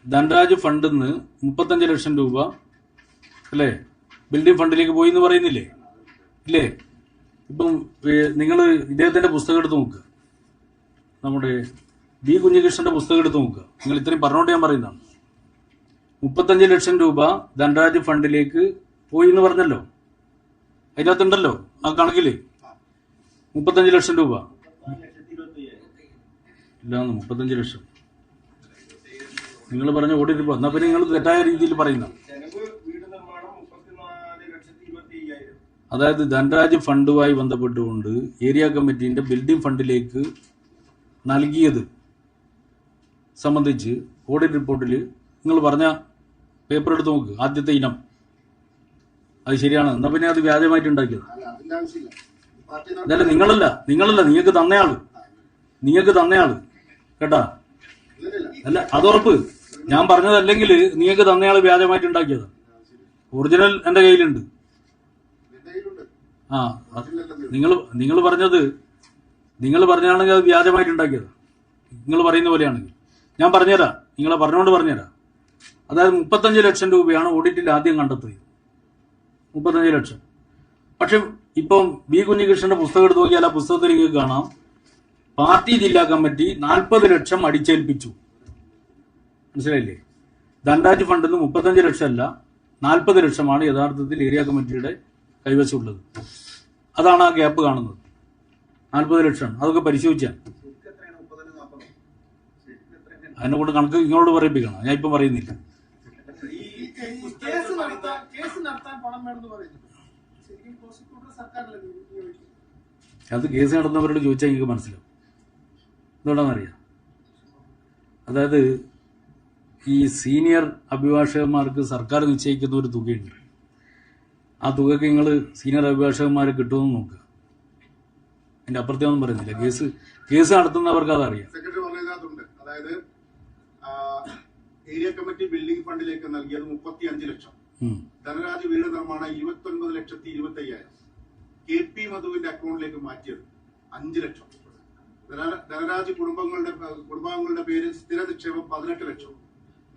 ധനരാജ് ഫണ്ടിൽ നിന്ന് 35 ലക്ഷം രൂപ അല്ലേ ബിൽഡിംഗ് ഫണ്ടിലേക്ക് പോയി എന്ന് പറയുന്നില്ലേ? ഇല്ലേ? ഇപ്പം നിങ്ങൾ ഇദ്ദേഹത്തിന്റെ പുസ്തകം എടുത്ത് നോക്കുക, നമ്മുടെ B. കുഞ്ഞികൃഷ്ണന്റെ പുസ്തകം എടുത്ത് നോക്കുക. നിങ്ങൾ ഇത്രയും പറഞ്ഞുകൊണ്ട് ഞാൻ പറയുന്നതാണ്. 35 ലക്ഷം രൂപ ധനരാജ് ഫണ്ടിലേക്ക് പോയി എന്ന് പറഞ്ഞല്ലോ, അതിനകത്തുണ്ടല്ലോ ആ കണക്കില് 35 ലക്ഷം രൂപ ഇല്ലാന്ന്. 35 ലക്ഷം നിങ്ങൾ പറഞ്ഞ ഓഡിറ്റ് റിപ്പോർട്ട്. എന്നാ പിന്നെ നിങ്ങൾ തെറ്റായ രീതിയിൽ പറയുന്ന. അതായത് ധനരാജ് ഫണ്ടുമായി ബന്ധപ്പെട്ടുകൊണ്ട് ഏരിയ കമ്മിറ്റിന്റെ ബിൽഡിംഗ് ഫണ്ടിലേക്ക് നൽകിയത് സംബന്ധിച്ച് ഓഡിറ്റ് റിപ്പോർട്ടിൽ നിങ്ങൾ പറഞ്ഞ പേപ്പർ എടുത്ത് നോക്ക്, ആദ്യത്തെ ഇനം. അത് ശരിയാണ്. എന്നാ പിന്നെ അത് വ്യാജമായിട്ട് ഉണ്ടാക്കിയത്. അതല്ല, നിങ്ങളല്ല, നിങ്ങൾക്ക് തന്നയാള് കേട്ടാ. അല്ല, അതുറപ്പ്. ഞാൻ പറഞ്ഞതല്ലെങ്കിൽ നിങ്ങൾക്ക് തന്നയാള് വ്യാജമായിട്ട് ഉണ്ടാക്കിയത്. ഒറിജിനൽ എന്റെ കയ്യിലുണ്ട്. ആ, നിങ്ങൾ പറഞ്ഞാണെങ്കിൽ അത് വ്യാജമായിട്ട് ഉണ്ടാക്കിയത്. നിങ്ങൾ പറയുന്ന പോലെയാണെങ്കിൽ ഞാൻ പറഞ്ഞുതരാം, നിങ്ങളെ പറഞ്ഞുകൊണ്ട് പറഞ്ഞുതരാം. അതായത് 35 ലക്ഷം രൂപയാണ് ഓഡിറ്റിൽ ആദ്യം കണ്ടെത്തിയത്. 35 ലക്ഷം. പക്ഷെ ഇപ്പം B. കുഞ്ഞികൃഷ്ണന്റെ പുസ്തകം എടുത്ത് നോക്കിയാൽ ആ പുസ്തകത്തിൽ നിങ്ങൾക്ക് കാണാം പാർട്ടി ജില്ലാ കമ്മിറ്റി 40 ലക്ഷം അടിച്ചേൽപ്പിച്ചു. മനസ്സിലായില്ലേ? ധനരാജ് ഫണ്ടിൽ നിന്ന് 35 ലക്ഷം അല്ല 40 ലക്ഷമാണ് യഥാർത്ഥത്തിൽ ഏരിയ കമ്മിറ്റിയുടെ കൈവശമുള്ളത്. അതാണ് ആ ഗ്യാപ്പ് കാണുന്നത്. 40 ലക്ഷമാണ്. അതൊക്കെ പരിശോധിച്ചാൽ അതിനെ കൊണ്ട് കണക്ക് നിങ്ങളോട് പറയിപ്പിക്കണം. ഞാൻ ഇപ്പം പറയുന്നില്ല. അത് കേസ് നടന്നവരോട് ചോദിച്ചാൽ നിങ്ങൾക്ക് മനസ്സിലാവും. എന്തുകൊണ്ടാണെന്നറിയാം? അതായത് ഈ സീനിയർ അഭിഭാഷകന്മാർക്ക് സർക്കാർ നിശ്ചയിക്കുന്ന ഒരു തുകയുണ്ട്. ആ തുകയ്ക്ക് നിങ്ങൾ സീനിയർ അഭിഭാഷകന്മാർ കിട്ടുമെന്ന് നോക്കുക. അതിന്റെ അപ്പുറത്തൊന്നും പറയുന്നില്ല. കേസ് നടത്തുന്നവർക്ക് അതറിയാം. സെക്രട്ടറി പറഞ്ഞതിനകത്തുണ്ട്. അതായത് ഏരിയ കമ്മിറ്റി ബിൽഡിംഗ് ഫണ്ടിലേക്ക് നൽകിയത് 35 ലക്ഷം. ധനരാജ് വീട് നിർമ്മാണം 29,20,50,000. KP മധുവിന്റെ അക്കൗണ്ടിലേക്ക് മാറ്റിയത് 5 ലക്ഷം. ധനരാജ് കുടുംബാംഗങ്ങളുടെ പേര് സ്ഥിര നിക്ഷേപം 18 ലക്ഷം.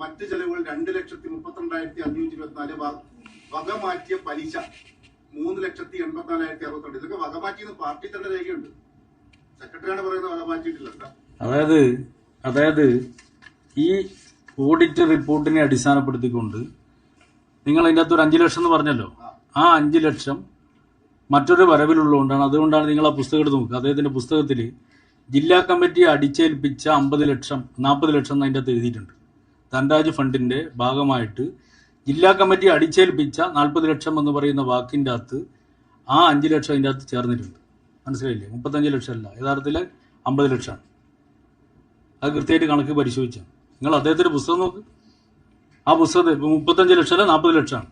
മറ്റ് ചെലവുകൾ 2,32,524. വക മാറ്റിയ പലിശ 3,84,062. ഇതൊക്കെ വക മാറ്റിയെന്ന് പാർട്ടി തന്നെ രേഖയുണ്ട്. സെക്രട്ടറിയാണ് പറയുന്നത് വക മാറ്റിയിട്ടില്ല. അതായത് ഈ ഓഡിറ്റ് റിപ്പോർട്ടിനെ അടിസ്ഥാനപ്പെടുത്തിക്കൊണ്ട് നിങ്ങൾ അതിൻ്റെ അകത്ത് ഒരു 5 ലക്ഷം എന്ന് പറഞ്ഞല്ലോ. ആ 5 ലക്ഷം മറ്റൊരു വരവിലുള്ളതുകൊണ്ടാണ്. അതുകൊണ്ടാണ് നിങ്ങൾ ആ പുസ്തകം എടുത്ത് നോക്കുക. അദ്ദേഹത്തിന്റെ പുസ്തകത്തിൽ ജില്ലാ കമ്മിറ്റി അടിച്ചേൽപ്പിച്ച 50 ലക്ഷം 40 ലക്ഷം അതിൻ്റെ അകത്ത് എഴുതിയിട്ടുണ്ട്. ധനരാജ് ഫണ്ടിന്റെ ഭാഗമായിട്ട് ജില്ലാ കമ്മിറ്റി അടിച്ചേൽപ്പിച്ച 40 ലക്ഷം എന്ന് പറയുന്ന വാക്കിൻ്റെ അകത്ത് ആ 5 ലക്ഷം അതിൻ്റെ അകത്ത് ചേർന്നിട്ടുണ്ട്. മനസ്സിലായില്ലേ? 35 ലക്ഷം അല്ല, യഥാർത്ഥത്തിൽ 50 ലക്ഷമാണ്. അത് കൃത്യമായിട്ട് കണക്ക് പരിശോധിച്ചാൽ നിങ്ങൾ അദ്ദേഹത്തിന്റെ പുസ്തകം നോക്ക്. ആ പുസ്തകത്തിൽ 35 ലക്ഷം അല്ല 40 ലക്ഷമാണ്.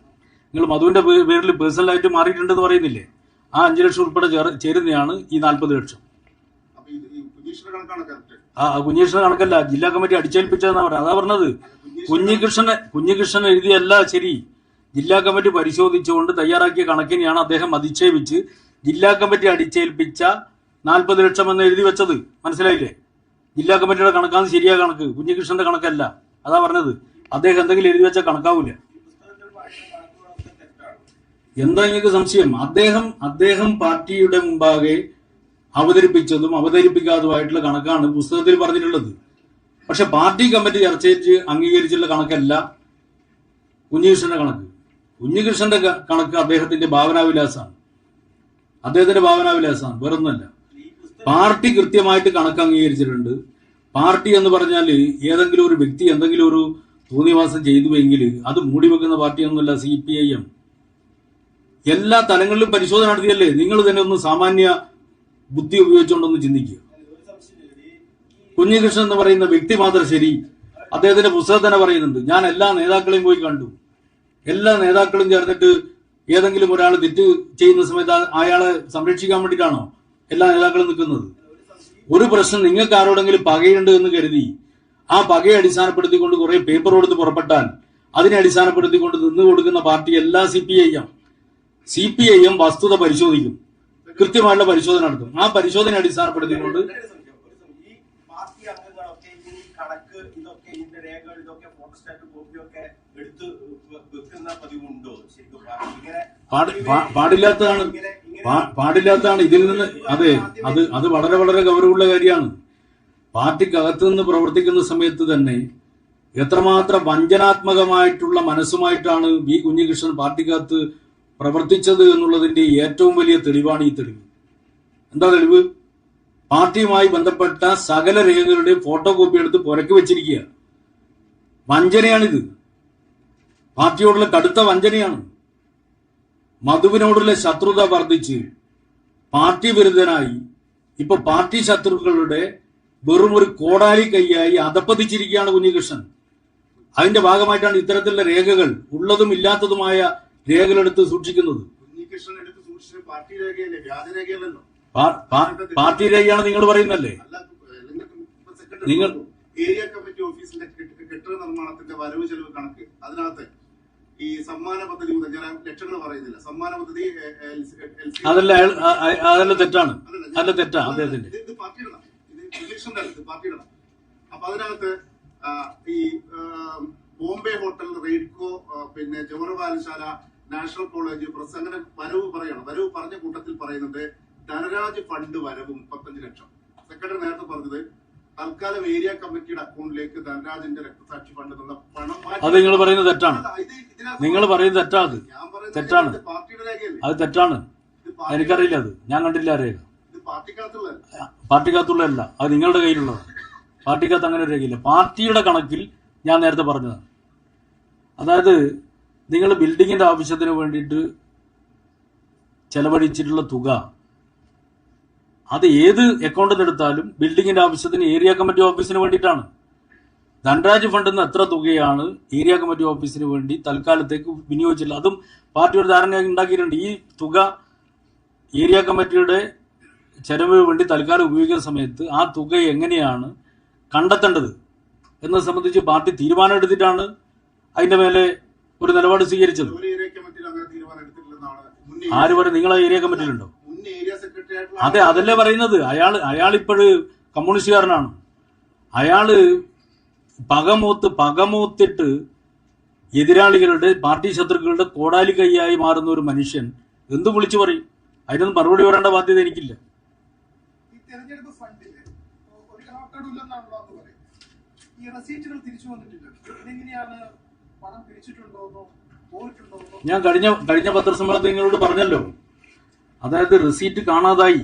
നിങ്ങൾ മധുവിന്റെ പേരിൽ പേഴ്സണലായിട്ട് മാറിയിട്ടുണ്ടെന്ന് പറയുന്നില്ലേ? ആ 5 ലക്ഷം ഉൾപ്പെടെ ചേരുന്നതാണ് ഈ 40 ലക്ഷം. ആ കുഞ്ഞികൃഷ്ണൻ കണക്കല്ല, ജില്ലാ കമ്മിറ്റി അടിച്ചേൽപ്പിച്ചതെന്നാ പറഞ്ഞത്. അതാ പറഞ്ഞത്. കുഞ്ഞികൃഷ്ണൻ എഴുതിയല്ല ശരി. ജില്ലാ കമ്മിറ്റി പരിശോധിച്ചുകൊണ്ട് തയ്യാറാക്കിയ കണക്കിനെയാണ് അദ്ദേഹം അധിക്ഷേപിച്ച് ജില്ലാ കമ്മിറ്റി അടിച്ചേൽപ്പിച്ച 40 ലക്ഷം എന്ന് എഴുതി വെച്ചത്. മനസ്സിലായില്ലേ? ജില്ലാ കമ്മിറ്റിയുടെ കണക്കാണ് ശരിയായ കണക്ക്, കുഞ്ഞികൃഷ്ണന്റെ കണക്കല്ല. അതാ പറഞ്ഞത്. അദ്ദേഹം എന്തെങ്കിലും എഴുതി വെച്ചാൽ കണക്കാവൂല. എന്താ നിങ്ങൾക്ക് സംശയം? അദ്ദേഹം പാർട്ടിയുടെ മുമ്പാകെ അവതരിപ്പിച്ചതും അവതരിപ്പിക്കാത്തതുമായിട്ടുള്ള കണക്കാണ് പുസ്തകത്തിൽ പറഞ്ഞിട്ടുള്ളത്. പക്ഷെ പാർട്ടി കമ്മിറ്റി ചർച്ചയിൽ അംഗീകരിച്ചുള്ള കണക്കല്ല കുഞ്ഞികൃഷ്ണന്റെ കണക്ക്. കുഞ്ഞികൃഷ്ണന്റെ കണക്ക് അദ്ദേഹത്തിന്റെ ഭാവനാവിലാസമാണ്. വേറൊന്നുമല്ല. പാർട്ടി കൃത്യമായിട്ട് കണക്ക് അംഗീകരിച്ചിട്ടുണ്ട്. പാർട്ടി എന്ന് പറഞ്ഞാൽ ഏതെങ്കിലും ഒരു വ്യക്തി എന്തെങ്കിലും ഒരു തോന്നിവാസം ചെയ്തുവെങ്കിൽ അത് മൂടിവെക്കുന്ന പാർട്ടിയൊന്നുമല്ല CPIM. എല്ലാ തലങ്ങളിലും പരിശോധന നടത്തിയല്ലേ. നിങ്ങൾ തന്നെ ഒന്ന് സാമാന്യ ബുദ്ധി ഉപയോഗിച്ചുകൊണ്ടൊന്ന് ചിന്തിക്കുക. കുഞ്ഞികൃഷ്ണൻ എന്ന് പറയുന്ന വ്യക്തി മാത്രം ശരി. അദ്ദേഹത്തിന്റെ പുസ്തകം തന്നെ പറയുന്നുണ്ട്, ഞാൻ എല്ലാ നേതാക്കളെയും പോയി കണ്ടു. എല്ലാ നേതാക്കളും ചേർന്നിട്ട് ഏതെങ്കിലും ഒരാൾ തെറ്റ് ചെയ്യുന്ന സമയത്ത് അയാളെ സംരക്ഷിക്കാൻ വേണ്ടിയിട്ടാണോ എല്ലാ നേതാക്കളും നിൽക്കുന്നത്? ഒരു പ്രശ്നം നിങ്ങൾക്ക് ആരോടെങ്കിലും പകയുണ്ട് എന്ന് കരുതി ആ പകയെ അടിസ്ഥാനപ്പെടുത്തിക്കൊണ്ട് കുറെ പേപ്പർ കൊടുത്ത് പുറപ്പെട്ടാൽ അതിനെ അടിസ്ഥാനപ്പെടുത്തിക്കൊണ്ട് നിന്ന് കൊടുക്കുന്ന പാർട്ടി എല്ലാ CPIM വസ്തുത പരിശോധിക്കും, കൃത്യമായിട്ടുള്ള പരിശോധന നടത്തും. ആ പരിശോധന അടിസ്ഥാനപ്പെടുത്തിക്കൊണ്ട് ഈ പാർട്ടി അംഗങ്ങളൊക്കെ ഈ കണക്ക് ഇതൊക്കെ ഇതിന്റെ രേഖകൾ ഇതൊക്കെ ഫോട്ടോസ്റ്റാറ്റ് കോപ്പിയൊക്കെ എടുത്ത് വെക്കുന്ന പതിവുണ്ടോ? ശരിക്കും പാടില്ലാത്തതാണ്. ഇതിൽ നിന്ന് അത് വളരെ വളരെ ഗൗരവമുള്ള കാര്യമാണ്. പാർട്ടിക്കകത്ത് നിന്ന് പ്രവർത്തിക്കുന്ന സമയത്ത് തന്നെ എത്രമാത്രം വഞ്ചനാത്മകമായിട്ടുള്ള മനസ്സുമായിട്ടാണ് വി കുഞ്ഞികൃഷ്ണൻ പാർട്ടിക്കകത്ത് പ്രവർത്തിച്ചത് എന്നുള്ളതിന്റെ ഏറ്റവും വലിയ തെളിവാണ് ഈ തെളിവ്. എന്താ തെളിവ്? പാർട്ടിയുമായി ബന്ധപ്പെട്ട സകല രേഖകളുടെയും ഫോട്ടോ കോപ്പി എടുത്ത് പുരക്കി വെച്ചിരിക്കുക. വഞ്ചനയാണിത്. പാർട്ടിയോടുള്ള കടുത്ത വഞ്ചനയാണ്. മധുവിനോടുള്ള ശത്രുത വർദ്ധിച്ച് പാർട്ടി വിരുദ്ധനായി ഇപ്പൊ പാർട്ടി ശത്രുക്കളുടെ വെറും ഒരു കോടാലി കൈയായി അധപ്പതിച്ചിരിക്കുകയാണ് കുഞ്ഞികൃഷ്ണൻ. അതിന്റെ ഭാഗമായിട്ടാണ് ഇത്തരത്തിലുള്ള രേഖകൾ, ഉള്ളതും ഇല്ലാത്തതുമായ രേഖകളെടുത്ത് സൂക്ഷിക്കുന്നത്. കുഞ്ഞികൃഷ്ണൻ എടുത്ത് സൂക്ഷിച്ചത് പാർട്ടി രേഖയല്ലേ, വ്യാജരേഖയല്ലല്ലോ. പാർട്ടി രേഖയാണ് നിങ്ങൾ പറയുന്നല്ലേ? നിങ്ങൾ ഏരിയ കമ്മിറ്റി ഓഫീസിന്റെ കെട്ടിട നിർമ്മാണത്തിന്റെ വരവ് ചെലവ് കണക്ക്, അതിനകത്ത് ഈ സമ്മാന പദ്ധതി മുതൽ, ഞാൻ ലക്ഷങ്ങൾ പറയുന്നില്ല, സമ്മാന പദ്ധതി അതെല്ലാം തെറ്റാണ്. അദ്ദേഹത്തിന്റെ ഇത് പാർട്ടിയുടെ, ഇത് ഇലക്ഷന്റെ ഇത് പാർട്ടിയുടെ. അപ്പൊ അതിനകത്ത് ഈ ബോംബെ ഹോട്ടൽ, റെയ്ഡ്കോ, പിന്നെ ജവഹർലാൽശാല, നാഷണൽ കോളേജ്, പ്രസ്, അങ്ങനെ വരവ് പറയണം. വരവ് പറഞ്ഞ കൂട്ടത്തിൽ പറയുന്നുണ്ട് ധനരാജ് ഫണ്ട് വരവ് 35 ലക്ഷം. സെക്രട്ടറി നേരത്തെ പറഞ്ഞത് തൽക്കാലം ഏരിയ കമ്മിറ്റിയുടെ അക്കൗണ്ടിലേക്ക് ധനരാജിന്റെ രക്തസാക്ഷി ഫണ്ട് എന്നുള്ള പണം അത് നിങ്ങൾ പറയുന്നത് തെറ്റാണ്. നിങ്ങൾ പറയുന്നത് തെറ്റാണ്. തെറ്റാണ്. പാർട്ടിയുടെ രേഖയല്ലേ? അത് തെറ്റാണ്. എനിക്കറിയില്ല, അത് ഞാൻ കണ്ടില്ല രേഖ. ഇത് പാർട്ടിക്കകത്തുള്ളതല്ല, അത് നിങ്ങളുടെ കയ്യിലുള്ളതാണ്. പാർട്ടിക്കകത്ത് അങ്ങനെ രേഖയില്ല. പാർട്ടിയുടെ കണക്കിൽ ഞാൻ നേരത്തെ പറഞ്ഞതാണ്. അതായത് നിങ്ങൾ ബിൽഡിങ്ങിന്റെ ആവശ്യത്തിന് വേണ്ടിയിട്ട് ചെലവഴിച്ചിട്ടുള്ള തുക അത് ഏത് അക്കൗണ്ടിൽ നിന്ന് എടുത്താലും ബിൽഡിങ്ങിന്റെ ആവശ്യത്തിന് ഏരിയ കമ്മിറ്റി ഓഫീസിന് വേണ്ടിയിട്ടാണ്. ധനരാജ് ഫണ്ടിൽ നിന്ന് എത്ര തുകയാണ് ഏരിയ കമ്മിറ്റി ഓഫീസിന് വേണ്ടി തൽക്കാലത്തേക്ക് വിനിയോഗിച്ചിട്ടുള്ളത്, അതും പാർട്ടി ഒരു ധാരണ ഉണ്ടാക്കിയിട്ടുണ്ട്. ഈ തുക ഏരിയ കമ്മിറ്റിയുടെ ചെലവിന് വേണ്ടി തൽക്കാലം ഉപയോഗിക്കുന്ന സമയത്ത് ആ തുക എങ്ങനെയാണ് കണ്ടെത്തേണ്ടത് എന്നത് സംബന്ധിച്ച് പാർട്ടി തീരുമാനം എടുത്തിട്ടാണ് അതിന്റെ മേലെ ഒരു നിലപാട് സ്വീകരിച്ചത്. ഒരു ഏരിയ കമ്മിറ്റിയിൽ അങ്ങനെ തീരുമാനം എടുത്തിട്ടില്ലെന്നാണ് ആര് പറയും? നിങ്ങൾ ഏരിയ കമ്മിറ്റിയിലുണ്ടോ? മുൻ ഏരിയ സെക്രട്ടറി ആയിട്ടുള്ള അതെ, അതല്ലേ പറയുന്നത്. അയാളിപ്പോഴ് കമ്മ്യൂണിസ്റ്റുകാരനാണ്. അയാള് പകമൂത്തിട്ട് എതിരാളികളുടെ പാർട്ടി ശത്രുക്കളുടെ കോടാലി കൈയായി മാറുന്ന ഒരു മനുഷ്യൻ എന്ത് വിളിച്ചു പറയും? അതിനൊന്നും മറുപടി പറയേണ്ട ബാധ്യത എനിക്കില്ല. ഈ തെരഞ്ഞെടുപ്പ് ഫണ്ടില് ഒരു കണക്കെടുല്ലെന്നാണല്ലോ എന്ന് പറയും. ഈ റെസീറ്റുകൾ തിരിച്ചു വന്നിട്ടില്ല. ഇതെങ്ങനെയാണ്? പണം പിരിച്ചിട്ടുണ്ടോന്നോ പോയിട്ടുണ്ടോന്നോ? ഞാൻ കഴിഞ്ഞ പത്രസമ്മേളനത്തിൽ നിങ്ങളോട് പറഞ്ഞല്ലോ. അതായത് റെസീറ്റ് കാണാതായി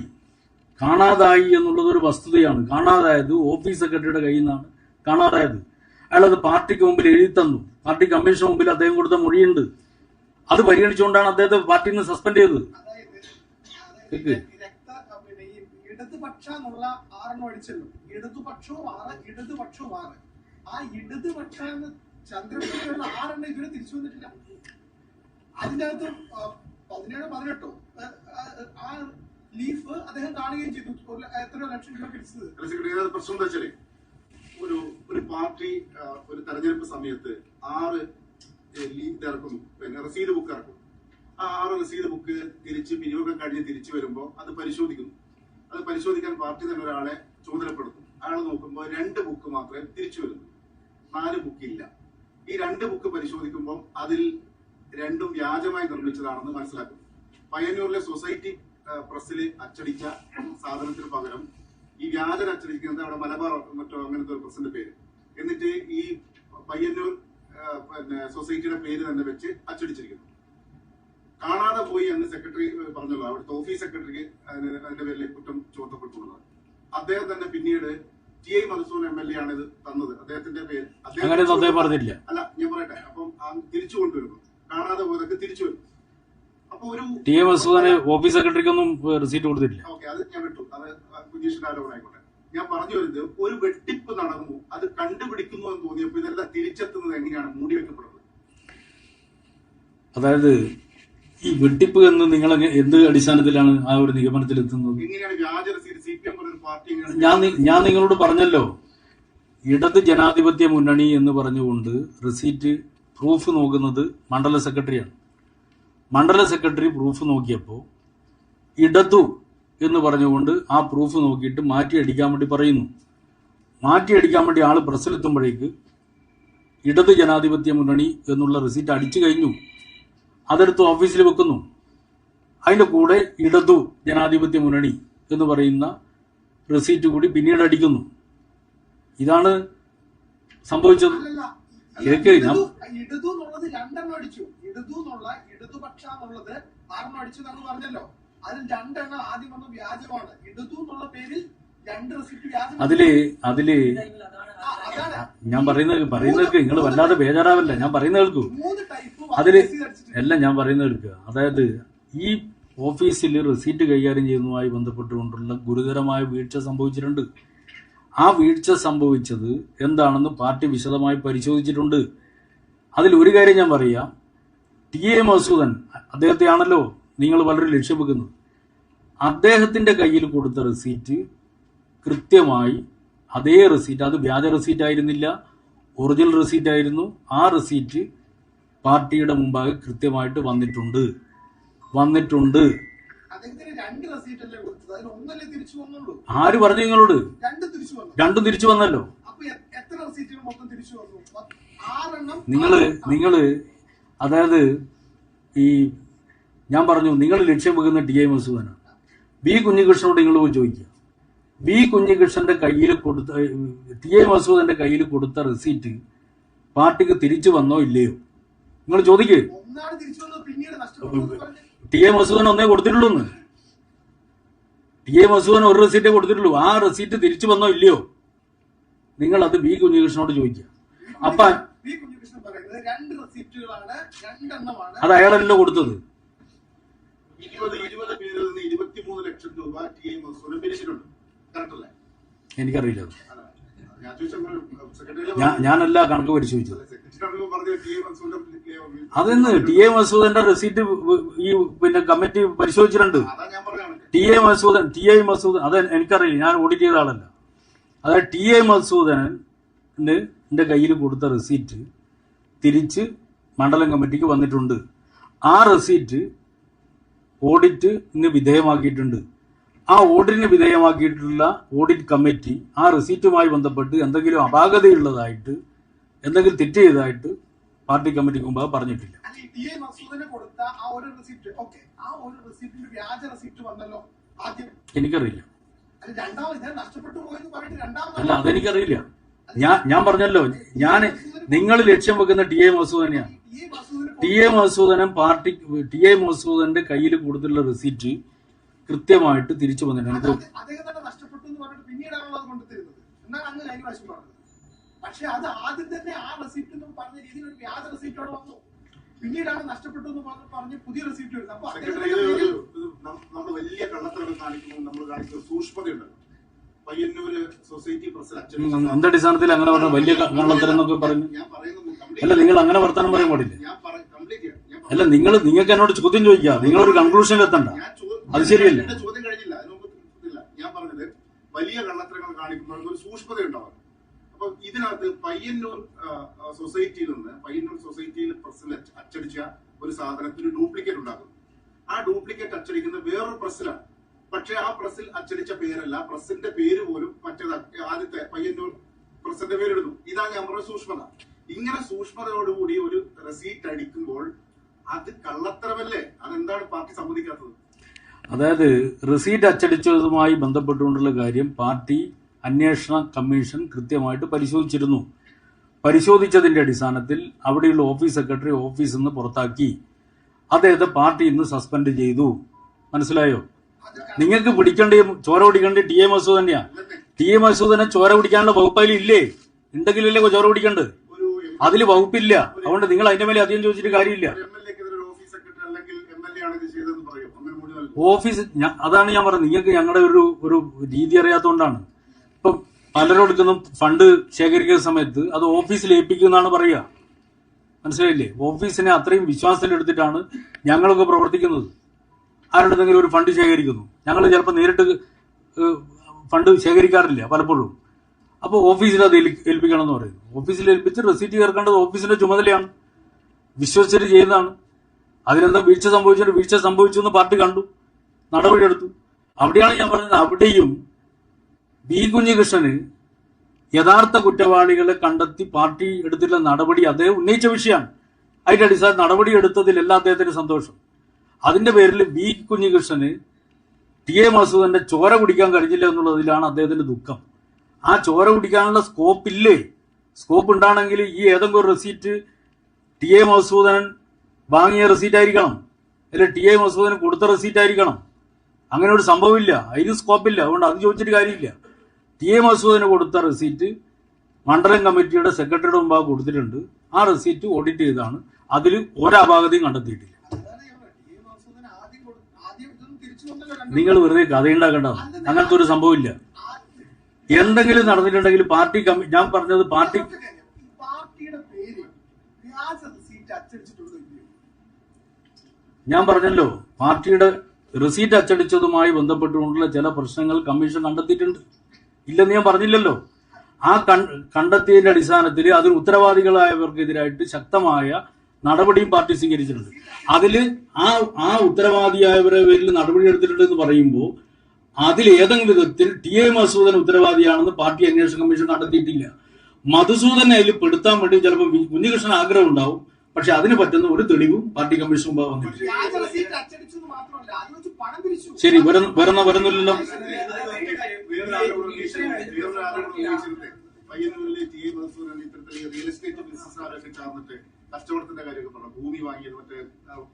എന്നുള്ളത് ഒരു വസ്തുതയാണ്. കാണാതായത് ഓഫീസ് സെക്രട്ടറിയുടെ കയ്യിൽ നിന്നാണ് കാണാതായത്. അയാളത് പാർട്ടിക്ക് മുമ്പിൽ എഴുതി തന്നു. പാർട്ടി കമ്മീഷന് മുമ്പിൽ അദ്ദേഹം കൊടുത്ത മൊഴിയുണ്ട്. അത് പരിഗണിച്ചുകൊണ്ടാണ് അദ്ദേഹത്തെ പാർട്ടിയിൽ നിന്ന് സസ്പെൻഡ് ചെയ്തത്. ഇടതുപക്ഷ എന്നുള്ള 6 അടിച്ചല്ലോ. ഇടതുപക്ഷവും 6. ആ ഇടതുപക്ഷ ചന്ദ്രബാബു 6 ഇതുവരെ തിരിച്ചു വന്നിട്ടില്ല. അതിന്റെ അകത്ത് 17-18 ആ ലീഫ് അദ്ദേഹം കാണുകയും ചെയ്തു. എത്ര ലക്ഷം രൂപ പിരിച്ചത്. പ്രശ്നം എന്താ വെച്ചാല് ഒരു പാർട്ടി ഒരു തെരഞ്ഞെടുപ്പ് സമയത്ത് 6 ഇറക്കുന്നു, പിന്നെ റസീത് ബുക്ക് ഇറക്കും. ആ 6 റസീത് ബുക്ക് തിരിച്ച് വിനിയോഗം കഴിഞ്ഞ് തിരിച്ചു വരുമ്പോൾ അത് പരിശോധിക്കുന്നു. അത് പരിശോധിക്കാൻ പാർട്ടി തന്നെ ഒരാളെ ചുമതലപ്പെടുത്തും. അയാൾ നോക്കുമ്പോൾ 2 ബുക്ക് മാത്രമേ തിരിച്ചു വരുന്നു, 4 ബുക്കില്ല. ഈ 2 ബുക്ക് പരിശോധിക്കുമ്പോൾ അതിൽ 2ഉം വ്യാജമായി നിർമ്മിച്ചതാണെന്ന് മനസ്സിലാക്കുന്നു. പയ്യന്നൂരിലെ സൊസൈറ്റി പ്രസ്സിൽ അച്ചടിച്ച സാധനത്തിന് പകരം ഈ വ്യാജൻ അച്ചടിക്കുന്നത് അവിടെ മലബാർ മറ്റോ അങ്ങനത്തെ ഒരു പ്രസിന്റെ പേര്, എന്നിട്ട് ഈ പയ്യന്നൂർ പിന്നെ സൊസൈറ്റിയുടെ പേര് തന്നെ വെച്ച് അച്ചടിച്ചിരിക്കുന്നു. കാണാതെ പോയി എന്ന് സെക്രട്ടറി പറഞ്ഞല്ലോ. അവിടുത്തെ ഓഫീസ് സെക്രട്ടറിക്ക് അതിന്റെ പേരിൽ കുറ്റം ചുമത്തപ്പെട്ടുള്ളത്. അദ്ദേഹം തന്നെ പിന്നീട് ടി.ഐ. മധുസൂദൻ MLA ആണ് ഇത് തന്നത്. അദ്ദേഹത്തിന്റെ പേര് പറഞ്ഞില്ല. അല്ല, ഞാൻ പറയട്ടെ. അപ്പം തിരിച്ചു കൊണ്ടുവരുന്നു. കാണാതെ പോയതൊക്കെ തിരിച്ചു വരും. അപ്പൊ ഒരു ടി.ഐ. മധുസൂദന് ഓഫീസ് സെക്രട്ടറിക്കൊന്നും റെസീറ്റ് കൊടുത്തിട്ടില്ല. ഓക്കെ, അത് ഞാൻ വിട്ടു. അത് കുഞ്ഞീഷിന്റെ ആരോപണം ആയിക്കോട്ടെ. ഞാൻ പറഞ്ഞു വരുന്നത്, ഒരു വെട്ടിപ്പ് നടന്നു, അത് കണ്ടുപിടിക്കുന്നു എന്ന് തോന്നിയപ്പോ ഇതെല്ലാം തിരിച്ചെത്തുന്നത് എങ്ങനെയാണ് മൂടി വെക്കപ്പെടുന്നത്? അതായത് ഈ വെട്ടിപ്പ് എന്ന് നിങ്ങൾ എന്ത് അടിസ്ഥാനത്തിലാണ് ആ ഒരു നിഗമനത്തിൽ എത്തുന്നത്? എങ്ങനെയാണ് വ്യാജ റസീറ്റ് CPM ഒരു പാർട്ടി? ഞാൻ നിങ്ങളോട് പറഞ്ഞല്ലോ, ഇടത് ജനാധിപത്യ മുന്നണി എന്ന് പറഞ്ഞുകൊണ്ട് റെസീറ്റ് പ്രൂഫ് നോക്കുന്നത് മണ്ഡല സെക്രട്ടറിയാണ്. മണ്ഡല സെക്രട്ടറി പ്രൂഫ് നോക്കിയപ്പോൾ ഇടതു എന്ന് പറഞ്ഞുകൊണ്ട് ആ പ്രൂഫ് നോക്കിയിട്ട് മാറ്റിയടിക്കാൻ വേണ്ടി പറയുന്നു. മാറ്റിയടിക്കാൻ വേണ്ടി ആൾ പ്രസ്സിലെത്തുമ്പോഴേക്ക് ഇടത് ജനാധിപത്യ മുന്നണി എന്നുള്ള റെസീറ്റ് അടിച്ചു കഴിഞ്ഞു. അതെടുത്ത് ഓഫീസിൽ വെക്കുന്നു. അതിൻ്റെ കൂടെ ഇടതു ജനാധിപത്യ മുന്നണി എന്ന് പറയുന്ന റെസീറ്റ് കൂടി പിന്നീട് അടിക്കുന്നു. ഇതാണ് സംഭവിച്ചത്. കേക്ക് ഞാൻ ഇടതു എന്നുള്ളത് 2 അടിച്ചു. ഇടതു എന്നുള്ള ഇടതുപക്ഷ എന്നുള്ളത് 6 അടിച്ചു എന്ന് പറഞ്ഞല്ലോ. അതിൽ 2 ആദ്യം വന്ന വ്യാജമാണ്. ഇടതു എന്നുള്ള പേരിൽ 2 റെസിപ്റ്റ് വ്യാജം. അതില് ഞാൻ പറയുന്നത് നിങ്ങൾ വല്ലാതെ ബേജാറാവല്ല. ഞാൻ പറയുന്നത് കേൾക്കൂ. അതില് എല്ലാം ഞാൻ പറയുന്നത് കേൾക്കുക. അതായത് ഈ ഓഫീസിൽ റെസീറ്റ് കൈകാര്യം ചെയ്യുന്നതുമായി ബന്ധപ്പെട്ടുകൊണ്ടുള്ള ഗുരുതരമായ വീഴ്ച സംഭവിച്ചിട്ടുണ്ട്. ആ വീഴ്ച സംഭവിച്ചത് എന്താണെന്ന് പാർട്ടി വിശദമായി പരിശോധിച്ചിട്ടുണ്ട്. അതിൽ ഒരു കാര്യം ഞാൻ പറയാം. ടി.ഐ. മധുസൂദൻ, അദ്ദേഹത്തെയാണല്ലോ നിങ്ങൾ വളരെ ലക്ഷ്യം വെക്കുന്നത്. അദ്ദേഹത്തിന്റെ കയ്യിൽ കൊടുത്ത റെസീറ്റ് കൃത്യമായി അതേ റെസീറ്റ്, അത് വ്യാജ റെസീറ്റ് ആയിരുന്നില്ല, ഒറിജിനൽ റെസീറ്റ് ആയിരുന്നു. ആ റെസീറ്റ് പാർട്ടിയുടെ മുമ്പാകെ കൃത്യമായിട്ട് വന്നിട്ടുണ്ട്. ആര് പറഞ്ഞു നിങ്ങളോട്? 2 തിരിച്ചു വന്നല്ലോ. നിങ്ങള് അതായത് ഈ ഞാൻ പറഞ്ഞു, നിങ്ങൾ ലക്ഷ്യം വെക്കുന്ന ടി.ഐ. മധുസൂദനാണ്. ബി കുഞ്ഞികൃഷ്ണനോട് നിങ്ങൾ പോയി ചോദിക്കുക. ബി കുഞ്ഞികൃഷ്ണന്റെ കയ്യിൽ കൊടുത്ത ടി.ഐ. മധുസൂദന്റെ കയ്യിൽ കൊടുത്ത റെസീറ്റ് പാർട്ടിക്ക് തിരിച്ചു വന്നോ ഇല്ലയോ നിങ്ങൾ ചോദിക്ക്. ടി.ഐ. മധുസൂദൻ ഒന്നേ കൊടുത്തിട്ടുള്ളൂ. ടി.ഐ. മധുസൂദൻ ഒരു റെസീറ്റേ കൊടുത്തിട്ടുള്ളൂ. ആ റെസീറ്റ് തിരിച്ചു വന്നോ ഇല്ലയോ നിങ്ങൾ അത് ബി കുഞ്ഞികൃഷ്ണനോട് ചോദിക്കുക. അപ്പൊ അത് അയാളല്ലോ കൊടുത്തത്. 20 പേരിൽ നിന്ന് 23 ലക്ഷം രൂപ ടി.ഐ. മധുസൂദൻ പിരിച്ചിട്ടുണ്ട്. കറക്റ്റല്ലേ? എനിക്കറിയില്ല. ഞാൻ ചോദിച്ചത് സെക്രട്ടറി ഞാനല്ല കണക്ക് പരിശോധിച്ചത്. സെക്രട്ടറി പറഞ്ഞു ടി എ മൻസൂറിന്റെ അതെന്ന് ടി എ മസൂദന്റെ റെസീറ്റ് ഈ പിന്നെ കമ്മിറ്റി പരിശോധിച്ചിട്ടുണ്ട്. അതാ ഞാൻ പറഞ്ഞാണ്. ടി എ മസൂദൻ അത് എനിക്കറിയില്ല, ഞാൻ ഓഡിറ്റ് ചെയ്ത ആളല്ല. അതായത് ടി എ മസൂദന്റെ കയ്യിൽ കൊടുത്ത റെസീറ്റ് തിരിച്ച് മണ്ഡലം കമ്മിറ്റിക്ക് വന്നിട്ടുണ്ട്. ആ റെസീറ്റ് ഓഡിറ്റിന് വിധേയമാക്കിയിട്ടുണ്ട്. ആ ഓഡിറ്റിന് വിധേയമാക്കിയിട്ടുള്ള ഓഡിറ്റ് കമ്മിറ്റി ആ റെസീറ്റുമായി ബന്ധപ്പെട്ട് എന്തെങ്കിലും അപാകതയുള്ളതായിട്ട് എന്തെങ്കിലും തെറ്റ് ചെയ്തതായിട്ട് പാർട്ടി കമ്മിറ്റിക്ക് മുമ്പ് പറഞ്ഞിട്ടില്ല. ടി എ മസൂദിന് കൊടുത്ത ആ ഒരു റെസിപ്റ്റ്, ഓക്കെ, ആ ഒരു റെസിപ്റ്റിന്റെ വ്യാജ റെസിപ്റ്റ് വന്നല്ലോ ആദ്യം. എനിക്കറിയില്ല. രണ്ടാമത് നഷ്ടപ്പെട്ടു പോയെന്ന് പറഞ്ഞിട്ട് അല്ല, രണ്ടാമത് അതെനിക്കറിയില്ല. ഞാൻ പറഞ്ഞല്ലോ, നിങ്ങൾ ലക്ഷ്യം വെക്കുന്ന ടി എ മസൂദ് തന്നെയാണ്. ടി എ മസൂദന്റെ കയ്യിൽ കൊടുത്തുള്ള റെസീറ്റ് കൃത്യമായിട്ട് തിരിച്ചു വന്നിട്ടുണ്ട്. അദ്ദേഹം തന്നെ നഷ്ടപ്പെട്ടു എന്ന് പറഞ്ഞിട്ട് പിന്നീടാണല്ലോ അത് കൊണ്ടുതരുന്നത്. എന്നാൽ അങ്ങ് കൈവശം പറഞ്ഞത്. പക്ഷെ അത് ആദ്യം തന്നെ ആ റെസിപ്റ്റ് എന്ന് പറഞ്ഞ രീതിയിൽ ഒരു വ്യാജ റെസിപ്റ്റോടെ വന്നു. പിന്നീടാണ് നഷ്ടപ്പെട്ടു എന്ന് പറഞ്ഞ് പുതിയ റെസിപ്റ്റ് വരുന്നത്. അപ്പൊ നമ്മൾ വലിയ കള്ളത്തരം കാണിക്കുമ്പോൾ നമ്മൾ കാണിക്കുന്ന സൂക്ഷ്മതയുണ്ടല്ലോ. പയ്യന്നൂര് സൊസൈറ്റി പ്രസിൽ എന്ത് അടിസ്ഥാനത്തിൽ അങ്ങനെ പറഞ്ഞ വലിയ കള്ളത്തരം എന്നൊക്കെ പറഞ്ഞു? ഞാൻ പറയുന്നത് അല്ല, നിങ്ങൾ അങ്ങനെ വർത്തമാനം പറയാൻ പാടില്ല. ഞാൻ കംപ്ലീറ്റ് ചെയ്യാം. അല്ല, നിങ്ങൾക്ക് എന്നോട് ചോദ്യം ചോദിക്കുക, നിങ്ങളൊരു കൺക്ലൂഷനിൽ എത്തണ്ട. അത് ശരിയല്ല. എന്റെ ചോദ്യം കഴിഞ്ഞില്ല, അതിനൊന്നും ഞാൻ പറഞ്ഞത് വലിയ കള്ളത്തരങ്ങൾ കാണിക്കുമ്പോൾ ഒരു സൂക്ഷ്മത ഉണ്ടാവും. അപ്പൊ ഇതിനകത്ത് പയ്യന്നൂർ സൊസൈറ്റിയിൽ പ്രസിൽ അച്ചടിച്ച ഒരു സാധനത്തിന് ഡ്യൂപ്ലിക്കേറ്റ് ഉണ്ടാകുന്നു. ആ ഡ്യൂപ്ലിക്കേറ്റ് അച്ചടിക്കുന്ന വേറൊരു പ്രസ്സിലാണ്. പക്ഷെ ആ പ്രസ്സിൽ അച്ചടിച്ച പേരല്ല, പ്രസിന്റെ പേര് പോലും മറ്റേത് ആദ്യത്തെ പയ്യന്നൂർ പ്രസിന്റെ പേരിടുന്നു. ഇതാണ് ഞാൻ പറഞ്ഞ സൂക്ഷ്മത. ഇങ്ങനെ സൂക്ഷ്മതയോടുകൂടി ഒരു റെസീറ്റ് അടിക്കുമ്പോൾ അത് കള്ളത്തരമല്ലേ? അതെന്താണ് പാർട്ടി സമ്മതിക്കാത്തത്? അതായത് റെസീറ്റ് അച്ചടിച്ചതുമായി ബന്ധപ്പെട്ടുകൊണ്ടുള്ള കാര്യം പാർട്ടി അന്വേഷണ കമ്മീഷൻ കൃത്യമായിട്ട് പരിശോധിച്ചിരുന്നു. പരിശോധിച്ചതിന്റെ അടിസ്ഥാനത്തിൽ അവിടെയുള്ള ഓഫീസ് സെക്രട്ടറി ഓഫീസിൽ നിന്ന് പുറത്താക്കി. അദ്ദേഹത്തെ പാർട്ടി ഇന്ന് സസ്പെൻഡ് ചെയ്തു. മനസ്സിലായോ? നിങ്ങൾക്ക് പിടിക്കേണ്ട ചോര പിടിക്കേണ്ട ടി എ മസൂദ് തന്നെയാ. ടി എ മസൂദിനെ ചോര പിടിക്കാനുള്ള വകുപ്പതിൽ ഇല്ലേ? ഉണ്ടെങ്കിലല്ലേ ചോര പിടിക്കേണ്ടത്. അതിൽ വകുപ്പില്ല. അതുകൊണ്ട് നിങ്ങൾ അതിന്റെ മേലെ അധികം ചോദിച്ചിട്ട് കാര്യമില്ല. ഓഫീസ് അതാണ് ഞാൻ പറഞ്ഞത്. നിങ്ങൾക്ക് ഞങ്ങളുടെ ഒരു രീതി അറിയാത്തതുകൊണ്ടാണ്. ഇപ്പം പലരോടൊന്നും ഫണ്ട് ശേഖരിക്കുന്ന സമയത്ത് അത് ഓഫീസിൽ ഏൽപ്പിക്കുന്നതാണ് പറയുക. മനസ്സിലായില്ലേ? ഓഫീസിനെ അത്രയും വിശ്വാസത്തിലെടുത്തിട്ടാണ് ഞങ്ങളൊക്കെ പ്രവർത്തിക്കുന്നത്. ആരുടെന്തെങ്കിലും ഒരു ഫണ്ട് ശേഖരിക്കുന്നു, ഞങ്ങൾ ചിലപ്പോൾ നേരിട്ട് ഫണ്ട് ശേഖരിക്കാറില്ല പലപ്പോഴും. അപ്പോൾ ഓഫീസിൽ അത് ഏൽപ്പിക്കണം എന്ന് പറയുന്നു. ഓഫീസിൽ ഏൽപ്പിച്ച് റെസീറ്റ് ചേർക്കേണ്ടത് ഓഫീസിന്റെ ചുമതലയാണ്. വിശ്വസിച്ചിട്ട് ചെയ്യുന്നതാണ്. അതിലെന്താ വീഴ്ച സംഭവിച്ചു എന്ന് പാർട്ടി കണ്ടു, നടപടിയെടുത്തു. അവിടെയാണ് ഞാൻ പറഞ്ഞത്. അവിടെയും ബി കുഞ്ഞികൃഷ്ണന് യഥാർത്ഥ കുറ്റവാളികളെ കണ്ടെത്തി പാർട്ടി എടുത്തിട്ടുള്ള നടപടി അദ്ദേഹം ഉന്നയിച്ച വിഷയമാണ്. അതിന്റെ അടിസ്ഥാന നടപടി എടുത്തതിലെല്ലാം അദ്ദേഹത്തിന് സന്തോഷം. അതിന്റെ പേരിൽ ബി കുഞ്ഞികൃഷ്ണന് ടി എ മസൂദന്റെ ചോര കുടിക്കാൻ കഴിഞ്ഞില്ല എന്നുള്ളതിലാണ് അദ്ദേഹത്തിന്റെ ദുഃഖം. ആ ചോര കുടിക്കാനുള്ള സ്കോപ്പ് ഇല്ലേ? സ്കോപ്പ് ഉണ്ടാണെങ്കിൽ ഈ ഏതെങ്കിലും ഒരു റെസീറ്റ് ടി എ മസൂദൻ വാങ്ങിയ റെസീറ്റ് ആയിരിക്കണം, അല്ലെ ടി എ മസൂദന് കൊടുത്ത റെസീറ്റ് ആയിരിക്കണം. അങ്ങനെ ഒരു സംഭവമില്ല. അതിന് സ്കോപ്പില്ല. അതുകൊണ്ട് അത് ചോദിച്ചിട്ട് കാര്യമില്ല. ടി എ മസൂദിന് കൊടുത്ത റെസീറ്റ് മണ്ഡലം കമ്മിറ്റിയുടെ സെക്രട്ടറിയുടെ മുമ്പാകെ കൊടുത്തിട്ടുണ്ട്. ആ റെസീറ്റ് ഓഡിറ്റ് ചെയ്താണ്. അതിൽ ഒരപാകതയും കണ്ടെത്തിയിട്ടില്ല. നിങ്ങൾ വെറുതെ കഥയുണ്ടാക്കേണ്ടതാണ്. അങ്ങനത്തെ ഒരു സംഭവമില്ല. എന്തെങ്കിലും നടന്നിട്ടുണ്ടെങ്കിൽ പാർട്ടി ഞാൻ പറഞ്ഞത് ഞാൻ പറഞ്ഞല്ലോ, പാർട്ടിയുടെ റെസീറ്റ് അച്ചടിച്ചതുമായി ബന്ധപ്പെട്ടുകൊണ്ടുള്ള ചില പ്രശ്നങ്ങൾ കമ്മീഷൻ കണ്ടെത്തിയിട്ടുണ്ട്. ഇല്ലെന്ന് ഞാൻ പറഞ്ഞില്ലല്ലോ. ആ കണ്ടെത്തിയതിന്റെ അടിസ്ഥാനത്തിൽ അതിന് ഉത്തരവാദികളായവർക്കെതിരായിട്ട് ശക്തമായ നടപടിയും പാർട്ടി സ്വീകരിച്ചിട്ടുണ്ട്. അതിൽ ആ ഉത്തരവാദിയായവരെ പേരിൽ നടപടി എടുത്തിട്ടുണ്ടെന്ന് പറയുമ്പോൾ അതിൽ ഏതെങ്കിലും വിധത്തിൽ ടി എ മസൂദൻ ഉത്തരവാദിയാണെന്ന് പാർട്ടി അന്വേഷണ കമ്മീഷൻ കണ്ടെത്തിയിട്ടില്ല. മധുസൂദനെ അതിൽ പെടുത്താൻ വേണ്ടി ചിലപ്പോൾ കുഞ്ഞികൃഷ്ണൻ ആഗ്രഹം ഉണ്ടാവും. പക്ഷെ അതിന് പറ്റുന്ന ഒരു തെളിവും പാർട്ടി കമ്മീഷൻ മുമ്പ് വന്നിട്ടില്ല. ശരി, വരുന്നില്ലല്ലോ. പയ്യന്നൂരിലെ ടി എ മസൂദൻ ഇത്തരത്തിൽ റിയൽ എസ്റ്റേറ്റ് ബിസിനസ്സുകാരൊക്കെ ചേർന്നിട്ട് കച്ചവടത്തിന്റെ കാര്യമൊക്കെ പറഞ്ഞു. ഭൂമി വാങ്ങിയത്, മറ്റേ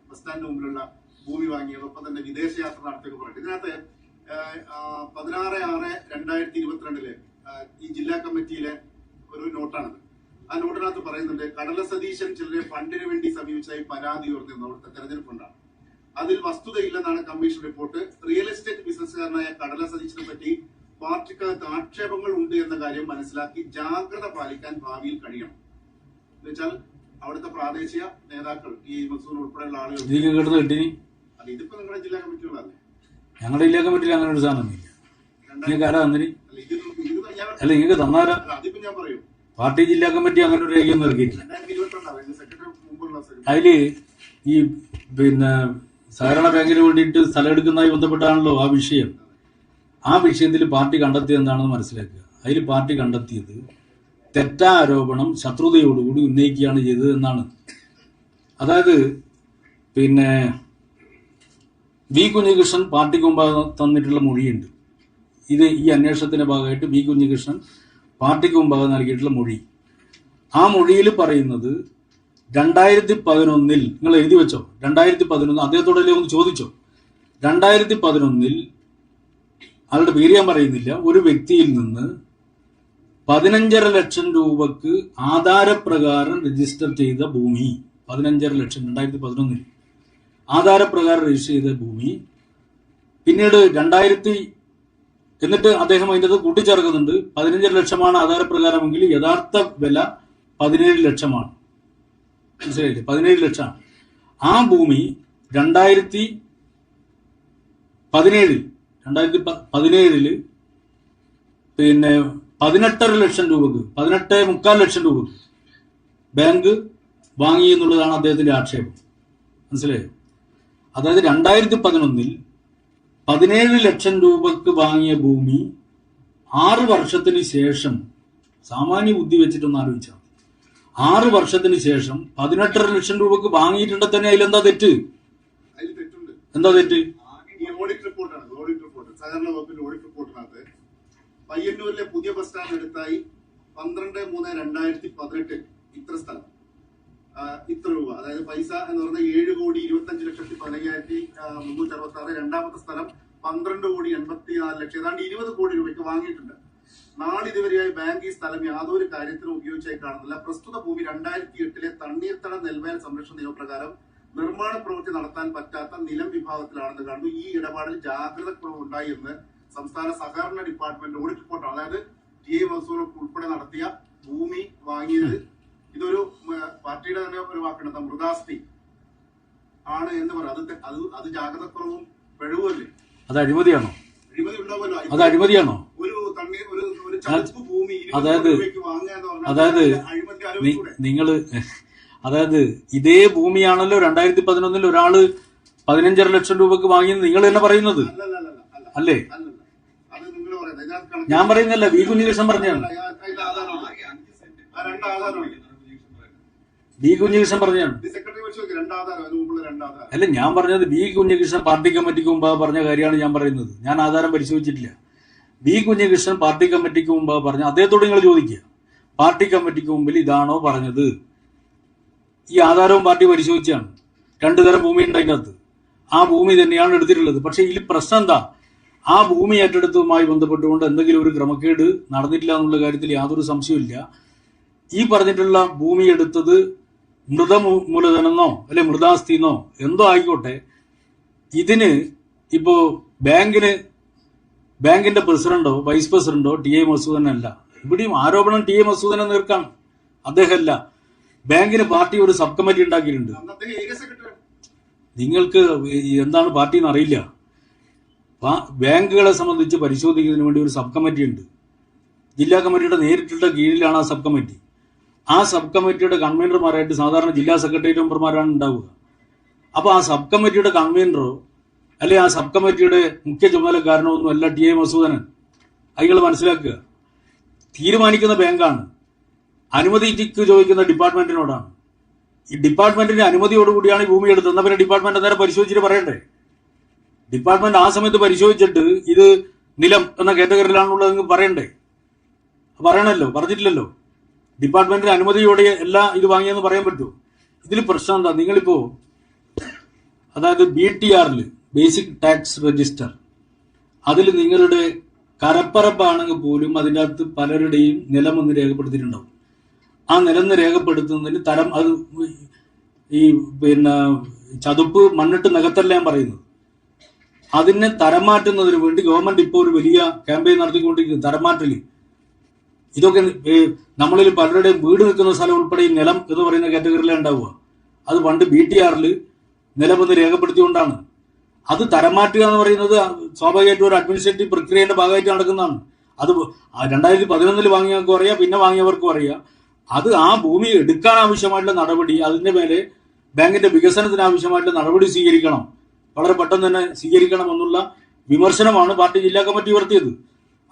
ബസ് സ്റ്റാൻഡിന് മുമ്പിലുള്ള ഭൂമി വാങ്ങിയത്, ഒപ്പം തന്നെ വിദേശയാത്ര നടത്തിയൊക്കെ പറഞ്ഞു. ഇതിനകത്ത് 16/6/2022 ഈ ജില്ലാ കമ്മിറ്റിയിലെ ഒരു നോട്ടാണിത്. ആ നോട്ടിനകത്ത് പറയുന്നുണ്ട്, കടല സതീശൻ ചിലരെ ഫണ്ടിന് വേണ്ടി സമീപിച്ചതായി പരാതി ഉയർന്നിരുന്നു. അവിടുത്തെ തെരഞ്ഞെടുപ്പ് ഫണ്ടാണ്. അതിൽ വസ്തുതയില്ലെന്നാണ് കമ്മീഷൻ റിപ്പോർട്ട്. റിയൽ എസ്റ്റേറ്റ് ബിസിനസ്സുകാരനായ കടല സതീശനെ പറ്റി പാർട്ടിക്ക് അതിനകത്ത് ആക്ഷേപങ്ങൾ ഉണ്ട് എന്ന കാര്യം മനസ്സിലാക്കി ജാഗ്രത പാലിക്കാൻ ഭാവിയിൽ കഴിയണം. എന്നുവെച്ചാൽ അവിടുത്തെ പ്രാദേശിക നേതാക്കൾ ഈ മസൂർ ഉൾപ്പെടെയുള്ള ആളുകൾ അല്ല, ഇതിപ്പോ നിങ്ങളുടെ ജില്ലാ കമ്മിറ്റികളല്ലേ? ഞങ്ങളുടെ ജില്ലാ കമ്മിറ്റിയിൽ അങ്ങനെ ഒരു സാധനമൊന്നുമില്ല. നിങ്ങൾക്ക് ആരാ തന്നിന്? അല്ല, നിങ്ങൾക്ക് തന്നാരാ? അതിപ്പോ ഞാൻ പറയും, പാർട്ടി ജില്ലാ കമ്മിറ്റി അങ്ങനെ ഒരു രേഖയൊന്നും ഇറക്കിയിട്ടില്ല. 2022 സെക്രട്ടറി മുമ്പുള്ള അതില് ഈ സഹകരണ ബാങ്കിന് വേണ്ടിയിട്ട് സ്ഥലം എടുക്കുന്നതുമായി ബന്ധപ്പെട്ടാണല്ലോ ആ വിഷയം. ആ വിഷയത്തിൽ പാർട്ടി കണ്ടെത്തിയത് എന്താണെന്ന് മനസ്സിലാക്കുക. അതിൽ പാർട്ടി കണ്ടെത്തിയത് തെറ്റാരോപണം ശത്രുതയോടുകൂടി ഉന്നയിക്കുകയാണ് ചെയ്തത് എന്നാണ്. അതായത് വി കുഞ്ഞികൃഷ്ണൻ പാർട്ടിക്ക് മുമ്പാകെ തന്നിട്ടുള്ള മൊഴിയുണ്ട്. ഇത് ഈ അന്വേഷണത്തിന്റെ ഭാഗമായിട്ട് വി കുഞ്ഞികൃഷ്ണൻ പാർട്ടിക്ക് മുമ്പാകെ നൽകിയിട്ടുള്ള മൊഴി. ആ മൊഴിയിൽ പറയുന്നത് 2011 നിങ്ങൾ എഴുതി വെച്ചോ, 2011 അദ്ദേഹത്തോടല്ലേ ഒന്ന് ചോദിച്ചോ. 2011 ആളുടെ പേര് ഞാൻ പറയുന്നില്ല, ഒരു വ്യക്തിയിൽ നിന്ന് 15.5 ലക്ഷം രൂപക്ക് ആധാരപ്രകാരം രജിസ്റ്റർ ചെയ്ത ഭൂമി, 15.5 ലക്ഷം 2011 ആധാരപ്രകാരം രജിസ്റ്റർ ചെയ്ത ഭൂമി പിന്നീട് എന്നിട്ട് അദ്ദേഹം അതിൻ്റെ കൂട്ടിച്ചേർക്കുന്നുണ്ട്. 15.5 ലക്ഷമാണ് ആധാരപ്രകാരമെങ്കിൽ യഥാർത്ഥ വില 17 ലക്ഷമാണ്. മനസ്സിലായില്ലേ? 17 ലക്ഷമാണ്. ആ ഭൂമി 2017 18.5 ലക്ഷം രൂപക്ക് 18.25 ലക്ഷം രൂപക്ക് ബാങ്ക് വാങ്ങി എന്നുള്ളതാണ് അദ്ദേഹത്തിന്റെ ആക്ഷേപം. മനസ്സിലായോ? അതായത് 2011 17 ലക്ഷം രൂപക്ക് വാങ്ങിയ ഭൂമി 6 വർഷത്തിന് ശേഷം, സാമാന്യ ബുദ്ധി വെച്ചിട്ടൊന്ന് ആലോചിച്ചാൽ 6 വർഷത്തിന് ശേഷം 18.5 ലക്ഷം രൂപക്ക് വാങ്ങിയിട്ടുണ്ടെ തന്നെ അതിലെന്താ തെറ്റ്? അതിൽ തെറ്റുണ്ട്. എന്താ തെറ്റ്? ഈ ഓഡിറ്റ് റിപ്പോർട്ട് സഹകരണ വകുപ്പിന്റെ ഓഡിറ്റ് റിപ്പോർട്ടിനകത്ത് പയ്യന്നൂരിലെ പുതിയ ബസ് സ്റ്റാൻഡ് എടുത്തായി 12/3/2018 ഇത്ര സ്ഥലം, ഇത്ര രൂപ, അതായത് പൈസ എന്ന് പറഞ്ഞാൽ 7,25,15,366. രണ്ടാമത്തെ സ്ഥലം 12,84,00,000, ഏതാണ്ട് 20 കോടി രൂപയ്ക്ക് വാങ്ങിയിട്ടുണ്ട്. നാളിതുവരെയായി ബാങ്ക് ഈ സ്ഥലം യാതൊരു കാര്യത്തിനും ഉപയോഗിച്ചായി കാണുന്നില്ല. പ്രസ്തുത ഭൂമി 2008 തണ്ണീർത്തട നെൽവയൽ സംരക്ഷണ നിയമപ്രകാരം നിർമ്മാണ പ്രവൃത്തി നടത്താൻ പറ്റാത്ത നിലം വിഭാഗത്തിലാണെന്ന് കാണുന്നു. ഈ ഇടപാടിൽ ജാഗ്രത കുറവുണ്ടായി എന്ന് സംസ്ഥാന സഹകരണ ഡിപ്പാർട്ട്മെന്റ് ഓഡിറ്റ് റിപ്പോർട്ടാണ്. അതായത് TA മസൂർ ഉൾപ്പെടെ നടത്തിയ ഭൂമി വാങ്ങിയത് ഇതൊരു പാർട്ടിയുടെ തന്നെ ഒരു വാക്കുണ്ട്, മൃതാസ്തി ആണ് എന്ന് പറയാം. അത് ജാഗ്രത കുറവും പിഴവുമല്ലേ? അത് അഴിമതിയാണോ? അഴിമതി ഉണ്ടാവുമല്ലോ. അത് അഴിമതിയാണോ? ഒരു ചതുപ്പ് ഭൂമി അതായത് വാങ്ങുക എന്ന് പറഞ്ഞാൽ അഴിമതി ആരോപിച്ചൂടെ? അതായത് ഇതേ ഭൂമിയാണല്ലോ 2011 ഒരാള് 15.5 ലക്ഷം രൂപക്ക് വാങ്ങിയെന്ന് നിങ്ങൾ തന്നെ പറയുന്നത് അല്ലേ? അത് നിങ്ങൾ പറയുന്നത്, ഞാൻ പറയുന്നല്ല, വി കുഞ്ഞികൃഷ്ണൻ പറഞ്ഞാണ്. വി കുഞ്ഞികൃഷ്ണൻ പറഞ്ഞാണ്. അല്ല, ഞാൻ പറഞ്ഞത് വി കുഞ്ഞികൃഷ്ണൻ പാർട്ടി കമ്മിറ്റിക്ക് മുമ്പാകെ പറഞ്ഞ കാര്യമാണ് ഞാൻ പറയുന്നത്. ഞാൻ ആധാരം പരിശോധിച്ചിട്ടില്ല. വി കുഞ്ഞികൃഷ്ണൻ പാർട്ടി കമ്മിറ്റിക്ക് മുമ്പാകെ പറഞ്ഞ, അദ്ദേഹത്തോട് നിങ്ങൾ ചോദിക്കുക, പാർട്ടി കമ്മിറ്റിക്ക് മുമ്പിൽ ഇതാണോ പറഞ്ഞത്? ഈ ആധാരവും പാർട്ടി പരിശോധിച്ചാണ്. 2 തരം ഭൂമി ഉണ്ട് അതിനകത്ത്. ആ ഭൂമി തന്നെയാണ് എടുത്തിട്ടുള്ളത്. പക്ഷെ ഇതിൽ പ്രശ്നം എന്താ? ആ ഭൂമി ഏറ്റെടുത്തതുമായി ബന്ധപ്പെട്ടുകൊണ്ട് എന്തെങ്കിലും ഒരു ക്രമക്കേട് നടന്നിട്ടില്ല എന്നുള്ള കാര്യത്തിൽ യാതൊരു സംശയമില്ല. ഈ പറഞ്ഞിട്ടുള്ള ഭൂമി എടുത്തത് മൃതമൂലധനെന്നോ അല്ലെ മൃതാസ്തിന്നോ എന്തോ ആയിക്കോട്ടെ, ഇതിന് ഇപ്പോ ബാങ്കിന്റെ പ്രസിഡന്റോ വൈസ് പ്രസിഡന്റോ TA മസൂദനല്ല. ഇവിടെയും ആരോപണം TA മസൂദനെ നീർക്കാണ്, അദ്ദേഹമല്ല. ബാങ്കിന് പാർട്ടി ഒരു സബ് കമ്മിറ്റി ഉണ്ടാക്കിയിട്ടുണ്ട്. നിങ്ങൾക്ക് എന്താണ് പാർട്ടി എന്ന് അറിയില്ല. ബാങ്കുകളെ സംബന്ധിച്ച് പരിശോധിക്കുന്നതിന് വേണ്ടി ഒരു സബ് കമ്മിറ്റി ഉണ്ട്. ജില്ലാ കമ്മിറ്റിയുടെ നേരിട്ടുള്ള കീഴിലാണ് ആ സബ് കമ്മിറ്റി. ആ സബ് കമ്മിറ്റിയുടെ കൺവീനർമാരായിട്ട് സാധാരണ ജില്ലാ സെക്രട്ടേറിയറ്റ് മെമ്പർമാരാണ് ഉണ്ടാവുക. അപ്പോൾ ആ സബ് കമ്മിറ്റിയുടെ കൺവീനറോ അല്ലെ ആ സബ് കമ്മിറ്റിയുടെ മുഖ്യ ചുമതലക്കാരനോ ഒന്നും അല്ല TA മസൂദനൻ. അയാൾ മനസ്സിലാക്കുക. തീരുമാനിക്കുന്ന ബാങ്കാണ്, അനുമതിക്ക് ചോദിക്കുന്ന ഡിപ്പാർട്ട്മെന്റിനോടാണ്. ഈ ഡിപ്പാർട്ട്മെന്റിന്റെ അനുമതിയോടുകൂടിയാണ് ഈ ഭൂമി എടുത്തത്. എന്നാൽ പിന്നെ ഡിപ്പാർട്ട്മെന്റ് നേരെ പരിശോധിച്ചിട്ട് പറയണ്ടേ? ഡിപ്പാർട്ട്മെന്റ് ആ സമയത്ത് പരിശോധിച്ചിട്ട് ഇത് നിലം എന്ന കാറ്റഗറിയിലാണുള്ളതെന്ന് പറയണ്ടേ? പറയണല്ലോ, പറഞ്ഞിട്ടില്ലല്ലോ. ഡിപ്പാർട്ട്മെന്റിന്റെ അനുമതിയോടെ എല്ലാം ഇത് വാങ്ങിയെന്ന് പറയാൻ പറ്റുമോ? ഇതിൽ പ്രശ്നം എന്താ? നിങ്ങളിപ്പോ അതായത് BTR ബേസിക് ടാക്സ് രജിസ്റ്റർ, അതിൽ നിങ്ങളുടെ കരപ്പറപ്പാണെങ്കിൽ പോലും അതിൻ്റെ അകത്ത് പലരുടെയും നിലമെന്ന് രേഖപ്പെടുത്തിയിട്ടുണ്ടാവും. ആ നിലന്ന് രേഖപ്പെടുത്തുന്നതിന് തരം അത് ഈ ചതുപ്പ് മണ്ണിട്ട് നികത്തല്ല ഞാൻ പറയുന്നത്. അതിനെ തരം മാറ്റുന്നതിന് വേണ്ടി ഗവൺമെന്റ് ഇപ്പോൾ ഒരു വലിയ ക്യാമ്പയിൻ നടത്തിക്കൊണ്ടിരിക്കുന്നു. തരംമാറ്റല് ഇതൊക്കെ നമ്മളിൽ പലരുടെയും വീട് നിൽക്കുന്ന സ്ഥലം ഉൾപ്പെടെ ഈ നിലം എന്ന് പറയുന്ന കാറ്റഗറിയിലാണ് ഉണ്ടാവുക. അത് പണ്ട് BTR നിലമെന്ന് രേഖപ്പെടുത്തിക്കൊണ്ടാണ്. അത് തരംമാറ്റുക എന്ന് പറയുന്നത് സ്വാഭാവികമായിട്ടും ഒരു അഡ്മിനിസ്ട്രേറ്റീവ് പ്രക്രിയയുടെ ഭാഗമായിട്ട് നടക്കുന്നതാണ്. അത് 2011 വാങ്ങിയവർക്കും അറിയാം, പിന്നെ വാങ്ങിയവർക്കും അറിയാം. അത് ആ ഭൂമി എടുക്കാൻ ആവശ്യമായിട്ടുള്ള നടപടി, അതിന്റെ മേലെ ബാങ്കിന്റെ വികസനത്തിന് ആവശ്യമായിട്ടുള്ള നടപടി സ്വീകരിക്കണം, വളരെ പെട്ടെന്ന് തന്നെ സ്വീകരിക്കണം എന്നുള്ള വിമർശനമാണ് പാർട്ടി ജില്ലാ കമ്മിറ്റി ഉയർത്തിയത്.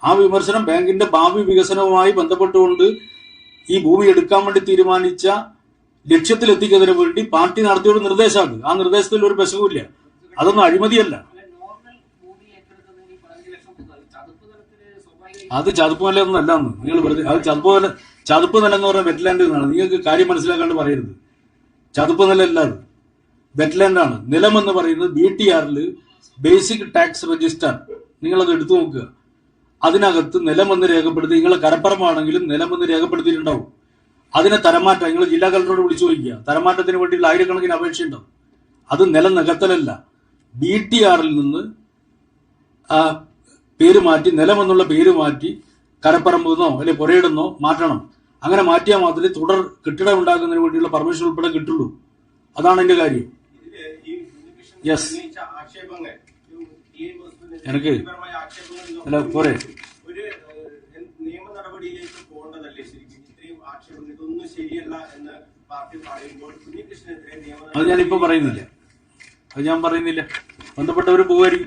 ആ വിമർശനം ബാങ്കിന്റെ ഭാവി വികസനവുമായി ബന്ധപ്പെട്ടുകൊണ്ട് ഈ ഭൂമി എടുക്കാൻ വേണ്ടി തീരുമാനിച്ച ലക്ഷ്യത്തിലെത്തിക്കുന്നതിന് വേണ്ടി പാർട്ടി നടത്തിയൊരു നിർദ്ദേശമാണ്. ആ നിർദ്ദേശത്തിൽ ഒരു പെശകുമില്ല. അതൊന്നും അഴിമതിയല്ല. അത് ചതുപ്പ് നിലയൊന്നും അല്ലാന്ന് നിങ്ങൾ വെറുതെ അത് ചതുപ്പ് നില എന്ന് പറഞ്ഞാൽ വെറ്റ്ലാൻഡ് എന്നാണ്. നിങ്ങൾക്ക് കാര്യം മനസ്സിലാക്കാണ്ട് പറയരുത്. ചതുപ്പ് നില അല്ല, അത് വെറ്റ്ലാൻഡാണ്. നിലം എന്ന് പറയുന്നത് BTR ബേസിക് ടാക്സ് രജിസ്റ്റർ, നിങ്ങളത് എടുത്തു നോക്കുക. അതിനകത്ത് നിലമെന്ന് രേഖപ്പെടുത്തി, നിങ്ങളെ കരപ്പറമ്പാണെങ്കിലും നിലമെന്ന് രേഖപ്പെടുത്തിയിട്ടുണ്ടാവും. അതിനെ തരംമാറ്റം നിങ്ങൾ ജില്ലാ കളക്ടറോട് വിളിച്ചു ചോദിക്കുക. തരംമാറ്റത്തിന് വേണ്ടിയുള്ള ആയിരക്കണക്കിന് അപേക്ഷയുണ്ടാവും. അത് നിലം നികത്തലല്ല. BTR നിന്ന് പേര് മാറ്റി, നിലമെന്നുള്ള പേര് മാറ്റി കരപ്പറമ്പെന്നോ അല്ലെങ്കിൽ പുരയിടുന്നോ മാറ്റണം. അങ്ങനെ മാറ്റിയാൽ മാത്രമേ തുടർ കെട്ടിടം ഉണ്ടാക്കുന്നതിന് വേണ്ടിയുള്ള പെർമിഷൻ ഉൾപ്പെടെ കിട്ടുള്ളൂ. അതാണ് എന്റെ കാര്യം. യെസ്, എനിക്ക് അല്ല പോരെ, ഒരു നിയമ നടപടിയിലേക്ക് പോകേണ്ടതല്ലേ ശരിക്കും? ഇത്രയും ആക്ഷേപങ്ങൾ ഇതൊന്നും ശരിയല്ല എന്ന് പാർട്ടി പറയുമ്പോൾ കുഞ്ഞികൃഷ്ണനെതിരെ അത് ഞാനിപ്പോ പറയുന്നില്ല. ബന്ധപ്പെട്ടവർ പോകുമായിരിക്കും.